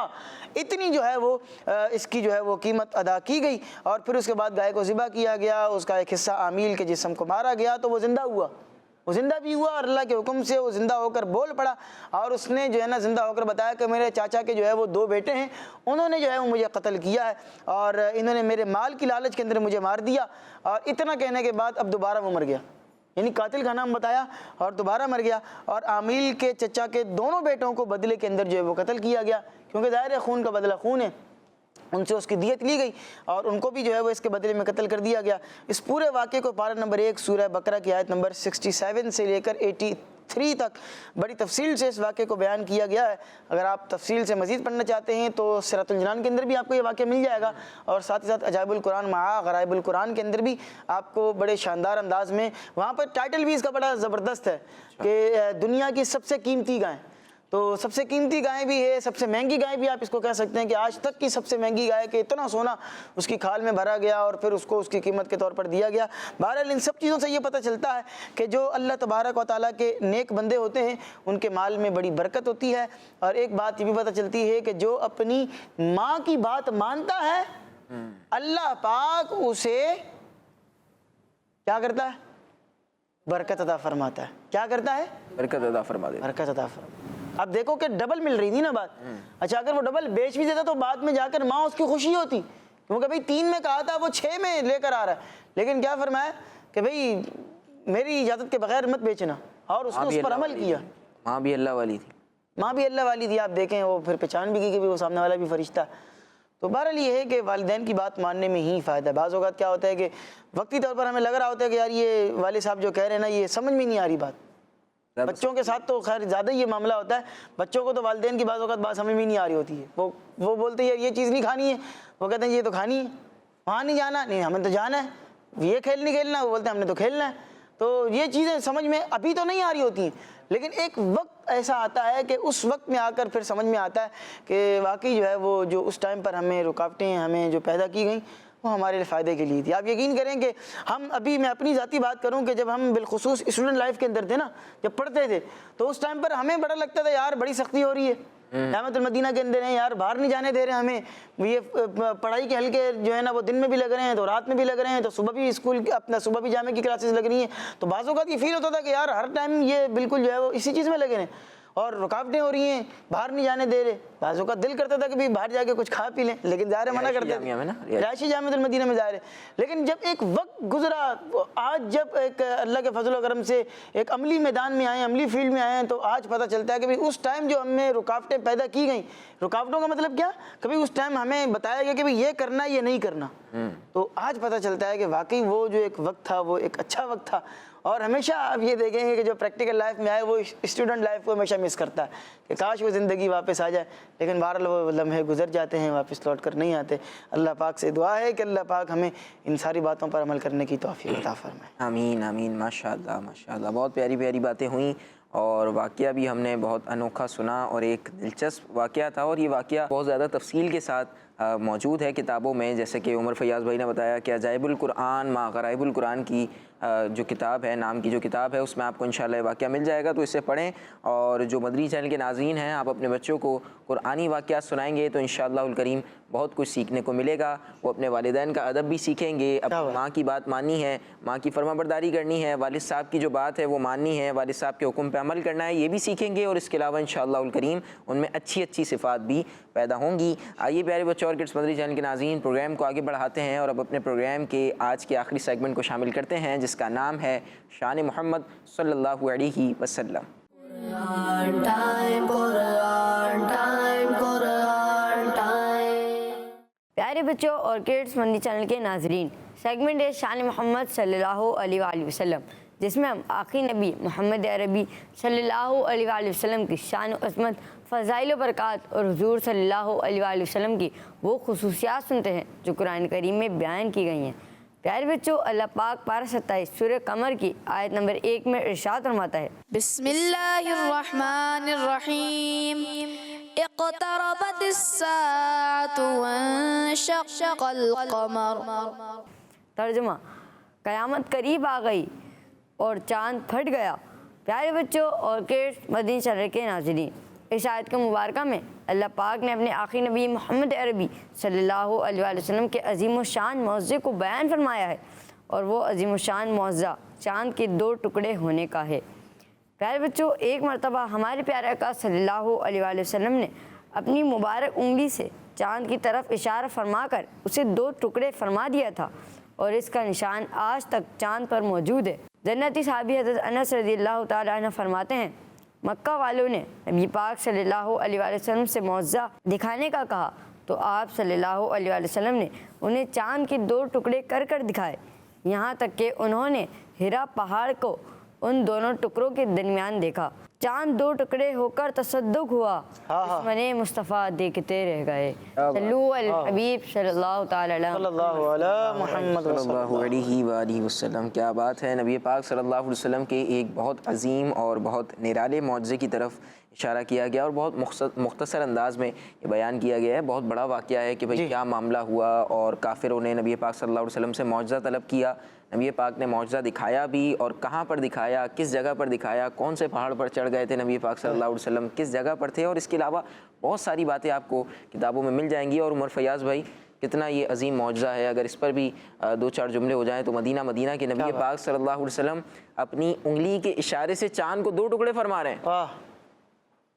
[SPEAKER 4] اتنی جو ہے وہ اس کی جو ہے وہ قیمت ادا کی گئی، اور پھر اس کے بعد گائے کو ذبح کیا گیا، اس کا ایک حصہ عامیل کے جسم کو مارا گیا تو وہ زندہ ہوا، وہ زندہ بھی ہوا اور اللہ کے حکم سے وہ زندہ ہو کر بول پڑا اور اس نے جو ہے نا زندہ ہو کر بتایا کہ میرے چاچا کے جو ہے وہ 2 بیٹے ہیں، انہوں نے جو ہے وہ مجھے قتل کیا ہے اور انہوں نے میرے مال کی لالچ کے اندر مجھے مار دیا۔ اور اتنا کہنے کے بعد اب دوبارہ وہ مر گیا، یعنی قاتل کا نام بتایا اور دوبارہ مر گیا، اور عامل کے چچا کے دونوں بیٹوں کو بدلے کے اندر جو ہے وہ قتل کیا گیا، کیونکہ ظاہر ہے خون کا بدلہ خون ہے، ان سے اس کی دیت لی گئی اور ان کو بھی جو ہے وہ اس کے بدلے میں قتل کر دیا گیا۔ اس پورے واقعے کو پارہ نمبر 1 سورہ بقرہ کی آیت نمبر 67 سے لے کر 83 تک بڑی تفصیل سے اس واقعے کو بیان کیا گیا ہے۔ اگر آپ تفصیل سے مزید پڑھنا چاہتے ہیں تو سیرۃ الجنان کے اندر بھی آپ کو یہ واقعہ مل جائے گا، اور ساتھ ہی ساتھ عجائب القرآن مع غرائب القرآن کے اندر بھی آپ کو بڑے شاندار انداز میں، وہاں پر ٹائٹل بھی اس کا بڑا زبردست ہے کہ دنیا کی سب سے قیمتی گائیں، تو سب سے قیمتی گائے بھی ہے، سب سے مہنگی گائے بھی آپ اس کو کہہ سکتے ہیں کہ آج تک کی سب سے مہنگی گائے کہ اتنا سونا اس کی کھال میں بھرا گیا اور پھر اس کو اس کی قیمت کے طور پر دیا گیا۔ بہرحال ان سب چیزوں سے یہ پتہ چلتا ہے کہ جو اللہ تبارک و تعالیٰ کے نیک بندے ہوتے ہیں ان کے مال میں بڑی برکت ہوتی ہے، اور ایک بات یہ بھی پتہ چلتی ہے کہ جو اپنی ماں کی بات مانتا ہے اللہ پاک اسے کیا کرتا ہے؟ برکت عطا فرماتا ہے۔ کیا کرتا ہے؟
[SPEAKER 1] برکت عطا فرما دے۔
[SPEAKER 4] برکت عطا فرما۔ اب دیکھو کہ ڈبل مل رہی تھی نا بات، اچھا اگر وہ ڈبل بیچ بھی دیتا تو بعد میں جا کر ماں اس کی خوشی ہوتی، کیونکہ بھئی 3 میں کہا تھا وہ 6 میں لے کر آ رہا ہے، لیکن کیا فرمایا کہ بھئی میری اجازت کے بغیر مت بیچنا، اور اس نے اس پر عمل کیا۔
[SPEAKER 1] ماں بھی اللہ والی تھی،
[SPEAKER 4] ماں بھی اللہ والی تھی، آپ دیکھیں وہ پھر پہچان بھی کی کہ وہ سامنے والا بھی فرشتہ۔ تو بہرحال یہ ہے کہ والدین کی بات ماننے میں ہی فائدہ ہے۔ بعض اوقات کیا ہوتا ہے کہ وقتی طور پر ہمیں لگ رہا ہوتا ہے کہ یار یہ والد صاحب جو کہہ رہے ہیں نا یہ سمجھ میں نہیں آ رہی بات، بچوں کے ساتھ تو خیر زیادہ یہ معاملہ ہوتا ہے، بچوں کو تو والدین کی بعض اوقات بات سمجھ میں نہیں آ رہی ہوتی ہے، وہ بولتے ہیں یار یہ چیز نہیں کھانی ہے، وہ کہتے ہیں یہ تو کھانی ہے، وہاں نہیں جانا، نہیں ہمیں تو جانا ہے، یہ کھیل نہیں کھیلنا، وہ بولتے ہیں ہم نے تو کھیلنا ہے۔ تو یہ چیزیں سمجھ میں ابھی تو نہیں آ رہی ہوتی ہیں، لیکن ایک وقت ایسا آتا ہے کہ اس وقت میں آ کر پھر سمجھ میں آتا ہے کہ واقعی جو ہے وہ جو اس ٹائم پر ہمیں رکاوٹیں ہمیں جو پیدا کی گئیں وہ ہمارے فائدے کے لیے تھی۔ آپ یقین کریں کہ ہم ابھی، میں اپنی ذاتی بات کروں کہ جب ہم بالخصوص اسٹوڈنٹ لائف کے اندر تھے نا، جب پڑھتے تھے تو اس ٹائم پر ہمیں بڑا لگتا تھا یار بڑی سختی ہو رہی ہے، جامعۃ المدینہ کے اندر ہیں یار، باہر نہیں جانے دے رہے ہیں ہمیں، یہ پڑھائی کے حلقے جو ہے نا وہ دن میں بھی لگ رہے ہیں تو رات میں بھی لگ رہے ہیں، تو صبح بھی اسکول اپنا صبح بھی جامع کی کلاسز لگ رہی ہیں، تو بعض اوقات یہ فیل ہوتا تھا کہ یار ہر ٹائم یہ بالکل جو ہے وہ اسی چیز میں لگے ہیں اور رکاوٹیں ہو رہی ہیں، باہر نہیں جانے دے رہے۔ بعض اوقات دل کرتا تھا کہ بھی باہر جا کے کچھ کھا پی لیں، لیکن ظاہر منع کرتے ہیں، رہائشی جامعۃ المدینہ میں ظاہر ہے۔ لیکن جب ایک وقت گزرا، آج جب ایک اللہ کے فضل و کرم سے ایک عملی میدان میں آئے، عملی فیلڈ میں آئے ہیں، تو آج پتہ چلتا ہے کہ بھی اس ٹائم جو ہمیں رکاوٹیں پیدا کی گئیں، رکاوٹوں کا مطلب کیا، کبھی اس ٹائم ہمیں بتایا گیا کہ بھی یہ کرنا ہے یہ نہیں کرنا، تو آج پتہ چلتا ہے کہ واقعی وہ جو ایک وقت تھا وہ ایک اچھا وقت تھا۔ اور ہمیشہ آپ یہ دیکھیں گے کہ جو پریکٹیکل لائف میں آئے وہ اسٹوڈنٹ لائف کو ہمیشہ مس کرتا ہے کہ کاش وہ زندگی واپس آ جائے، لیکن بہرحال وہ لمحے گزر جاتے ہیں، واپس لوٹ کر نہیں آتے۔ اللہ پاک سے دعا ہے کہ اللہ پاک ہمیں ان ساری باتوں پر عمل کرنے کی توفیق عطا فرمائے۔
[SPEAKER 1] آمین آمین، ماشاء اللہ ماشاء اللہ، بہت پیاری پیاری باتیں ہوئیں، اور واقعہ بھی ہم نے بہت انوکھا سنا اور ایک دلچسپ واقعہ تھا، اور یہ واقعہ بہت زیادہ تفصیل کے ساتھ موجود ہے کتابوں میں، جیسے کہ عمر فیاض بھائی نے بتایا کہ عجائب القرآن مع غرائب القرآن کی جو کتاب ہے، نام کی جو کتاب ہے، اس میں آپ کو انشاءاللہ واقعہ مل جائے گا، تو اسے پڑھیں۔ اور جو مدنی چینل کے ناظرین ہیں، آپ اپنے بچوں کو قرآنی واقعات سنائیں گے تو انشاءاللہ الکریم بہت کچھ سیکھنے کو ملے گا، وہ اپنے والدین کا ادب بھی سیکھیں گے، اپنی ماں کی بات ماننی ہے، ماں کی فرما برداری کرنی ہے، والد صاحب کی جو بات ہے وہ ماننی ہے، والد صاحب کے حکم پہ عمل کرنا ہے، یہ بھی سیکھیں گے، اور اس کے علاوہ انشاءاللہ الکریم ان میں اچھی اچھی صفات بھی پیدا ہوں گی۔ آئیے پیارے بچوں اور کڈس مدنی چینل کے ناظرین، پروگرام کو آگے بڑھاتے ہیں اور اب اپنے پروگرام کے آج کے آخری سیگمنٹ کو شامل کرتے ہیں، جس کا نام ہے شان محمد صلی اللہ علیہ وسلم۔
[SPEAKER 3] پیارے بچوں اور کڈس مدنی چینل کے ناظرین، سیگمنٹ ہے شان محمد صلی اللہ علیہ وآلہ وسلم، جس میں ہم آخری نبی محمد عربی صلی اللہ علیہ وآلہ وسلم کی شان و عظمت، فضائل و برکات اور حضور صلی اللہ علیہ وآلہ وسلم کی وہ خصوصیات سنتے ہیں جو قرآن کریم میں بیان کی گئی ہیں۔ پیارے بچوں، اللہ پاک پارہ 27 سورہ قمر کی آیت نمبر 1 میں ارشاد فرماتا ہے،
[SPEAKER 6] بسم اللہ الرحمن الرحیم، اقتربت الساعة وانشق القمر۔
[SPEAKER 3] ترجمہ، قیامت قریب آ گئی اور چاند پھٹ گیا۔ پیارے بچوں اور کڈس مدنی چینل کے ناظرین، اس آیت کے مبارکہ میں اللہ پاک نے اپنے آخری نبی محمد عربی صلی اللہ علیہ وآلہ وسلم کے عظیم و شان معجزے کو بیان فرمایا ہے، اور وہ عظیم و شان معجزہ چاند کے 2 ٹکڑے ہونے کا ہے۔ پیارے بچوں، ایک مرتبہ ہمارے پیارے آقا صلی اللہ علیہ وآلہ وسلم نے اپنی مبارک انگلی سے چاند کی طرف اشارہ فرما کر اسے 2 ٹکڑے فرما دیا تھا، اور اس کا نشان آج تک چاند پر موجود ہے۔ جنتی صحابی حضرت انس رضی اللہ تعالیٰ عنہ فرماتے ہیں، مکہ والوں نے نبی پاک صلی اللہ علیہ وآلہ وسلم سے معجزہ دکھانے کا کہا تو آپ صلی اللہ علیہ وآلہ وسلم نے انہیں چاند کے 2 ٹکڑے کر کر دکھائے، یہاں تک کہ انہوں نے ہرا پہاڑ کو ان دونوں ٹکڑوں کے درمیان دیکھا۔ چاند 2 ٹکڑے ہو کر تصدق ہوا، دشمن مصطفیٰ دیکھتے رہ گئے۔ صلو علی الحبیب صلی اللہ تعالی علیہ
[SPEAKER 4] صلی اللہ علیہ محمد
[SPEAKER 1] صلی اللہ علیہ وآلہ وسلم۔ کیا بات ہے، نبی پاک صلی اللہ علیہ وسلم کے ایک بہت عظیم اور بہت نرالے معجزے کی طرف اشارہ کیا گیا، اور بہت مختصر انداز میں یہ بیان کیا گیا ہے۔ بہت بڑا واقعہ ہے کہ بھئی کیا معاملہ ہوا، اور کافروں نے نبی پاک صلی اللہ علیہ وسلم سے معجزہ طلب کیا، نبی پاک نے معجزہ دکھایا بھی، اور کہاں پر دکھایا، کس جگہ پر دکھایا، کون سے پہاڑ پر چڑھ گئے تھے نبی پاک صلی اللہ علیہ وسلم، کس جگہ پر تھے، اور اس کے علاوہ بہت ساری باتیں آپ کو کتابوں میں مل جائیں گی۔ اور عمر فیاض بھائی، کتنا یہ عظیم معجزہ ہے، اگر اس پر بھی 2-4 جملے ہو جائیں تو مدینہ کے نبی پاک صلی اللہ علیہ وسلم اپنی انگلی کے اشارے سے چاند کو 2 ٹکڑے فرما رہے ہیں۔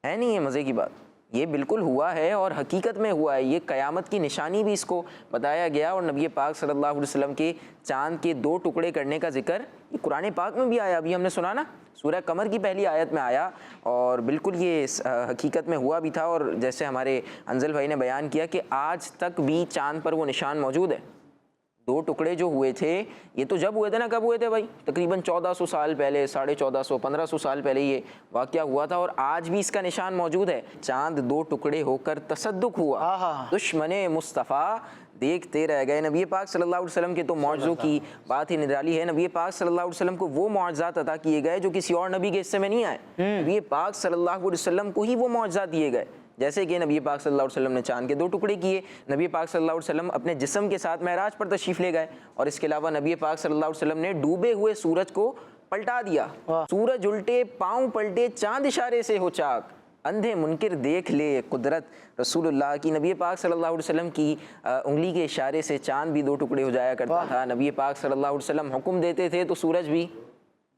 [SPEAKER 1] ہے نہیں یہ مزے کی بات؟ یہ بالکل ہوا ہے اور حقیقت میں ہوا ہے، یہ قیامت کی نشانی بھی اس کو بتایا گیا، اور نبی پاک صلی اللہ علیہ وسلم کے چاند کے 2 ٹکڑے کرنے کا ذکر یہ قرآن پاک میں بھی آیا، ابھی ہم نے سنا نا، سورہ قمر کی پہلی آیت میں آیا، اور بالکل یہ حقیقت میں ہوا بھی تھا۔ اور جیسے ہمارے انزل بھائی نے بیان کیا کہ آج تک بھی چاند پر وہ نشان موجود ہے۔ 2 ٹکڑے جو ہوئے تھے، یہ تو جب ہوئے تھے نا، کب ہوئے تھے بھائی؟ تقریباً 1400 سال پہلے، 1450 1500 سال پہلے یہ واقعہ ہوا تھا، اور آج بھی اس کا نشان موجود ہے۔ چاند 2 ٹکڑے ہو کر تصدق ہوا، دشمن مصطفیٰ دیکھتے رہ گئے۔ نبی پاک صلی اللہ علیہ وسلم کے تو معجزوں کی بات ہی نرالی ہے۔ نبی پاک صلی اللہ علیہ وسلم کو وہ معجزات عطا کیے گئے جو کسی اور نبی کے حصے میں نہیں آئے، نبی پاک صلی اللہ علیہ وسلم کو ہی وہ معجزات دیے گئے، جیسے کہ نبی پاک صلی اللہ علیہ وسلم نے چاند کے 2 ٹکڑے کیے، نبی پاک صلی اللہ علیہ وسلم اپنے جسم کے ساتھ معراج پر تشریف لے گئے، اور اس کے علاوہ نبی پاک صلی اللہ علیہ وسلم نے ڈوبے ہوئے سورج کو پلٹا دیا، سورج الٹے پاؤں پلٹے چاند اشارے سے ہو چاک، اندھے منکر دیکھ لے قدرت رسول اللہ کی۔ نبی پاک صلی اللہ علیہ وسلم کی انگلی کے اشارے سے چاند بھی 2 ٹکڑے ہو جایا کرتا تھا، نبی پاک صلی اللہ علیہ وسلم حکم دیتے تھے تو سورج بھی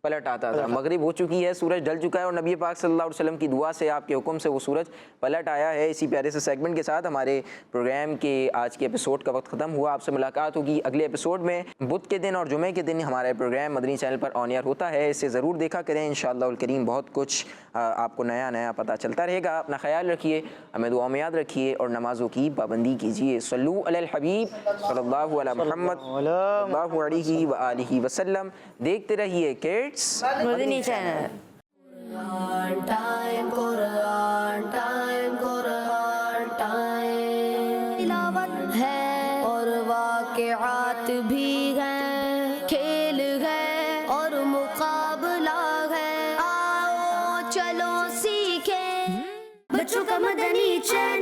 [SPEAKER 1] پلٹ آتا تھا۔ مغرب ہو چکی ہے، سورج ڈل چکا ہے، اور نبی پاک صلی اللہ علیہ وسلم کی دعا سے، آپ کے حکم سے وہ سورج پلٹ آیا ہے۔ اسی پیارے سے سیگمنٹ کے ساتھ ہمارے پروگرام کے آج کے ایپیسوڈ کا وقت ختم ہوا۔ آپ سے ملاقات ہوگی اگلے ایپیسوڈ میں۔ بدھ کے دن اور جمعے کے دن ہمارا پروگرام مدنی چینل پر آن ایئر ہوتا ہے، اسے ضرور دیکھا کریں، انشاءاللہ الکریم بہت کچھ آپ کو نیا پتہ چلتا رہے گا۔ اپنا خیال رکھیے، ہمیں دعا میں یاد رکھیے، اور نمازوں کی پابندی کیجیے۔ صلو علی الحبیب صلی اللہ علی محمد صلی اللہ علیہ وآلہ وسلم۔ دیکھتے رہیے کڈس
[SPEAKER 3] مدنی چینل۔
[SPEAKER 6] تلاوت ہے اور واقعات بھی ہیں، کھیل ہے اور مقابلہ ہے، آؤ چلو سیکھیں بچوں کا مدنی چینل۔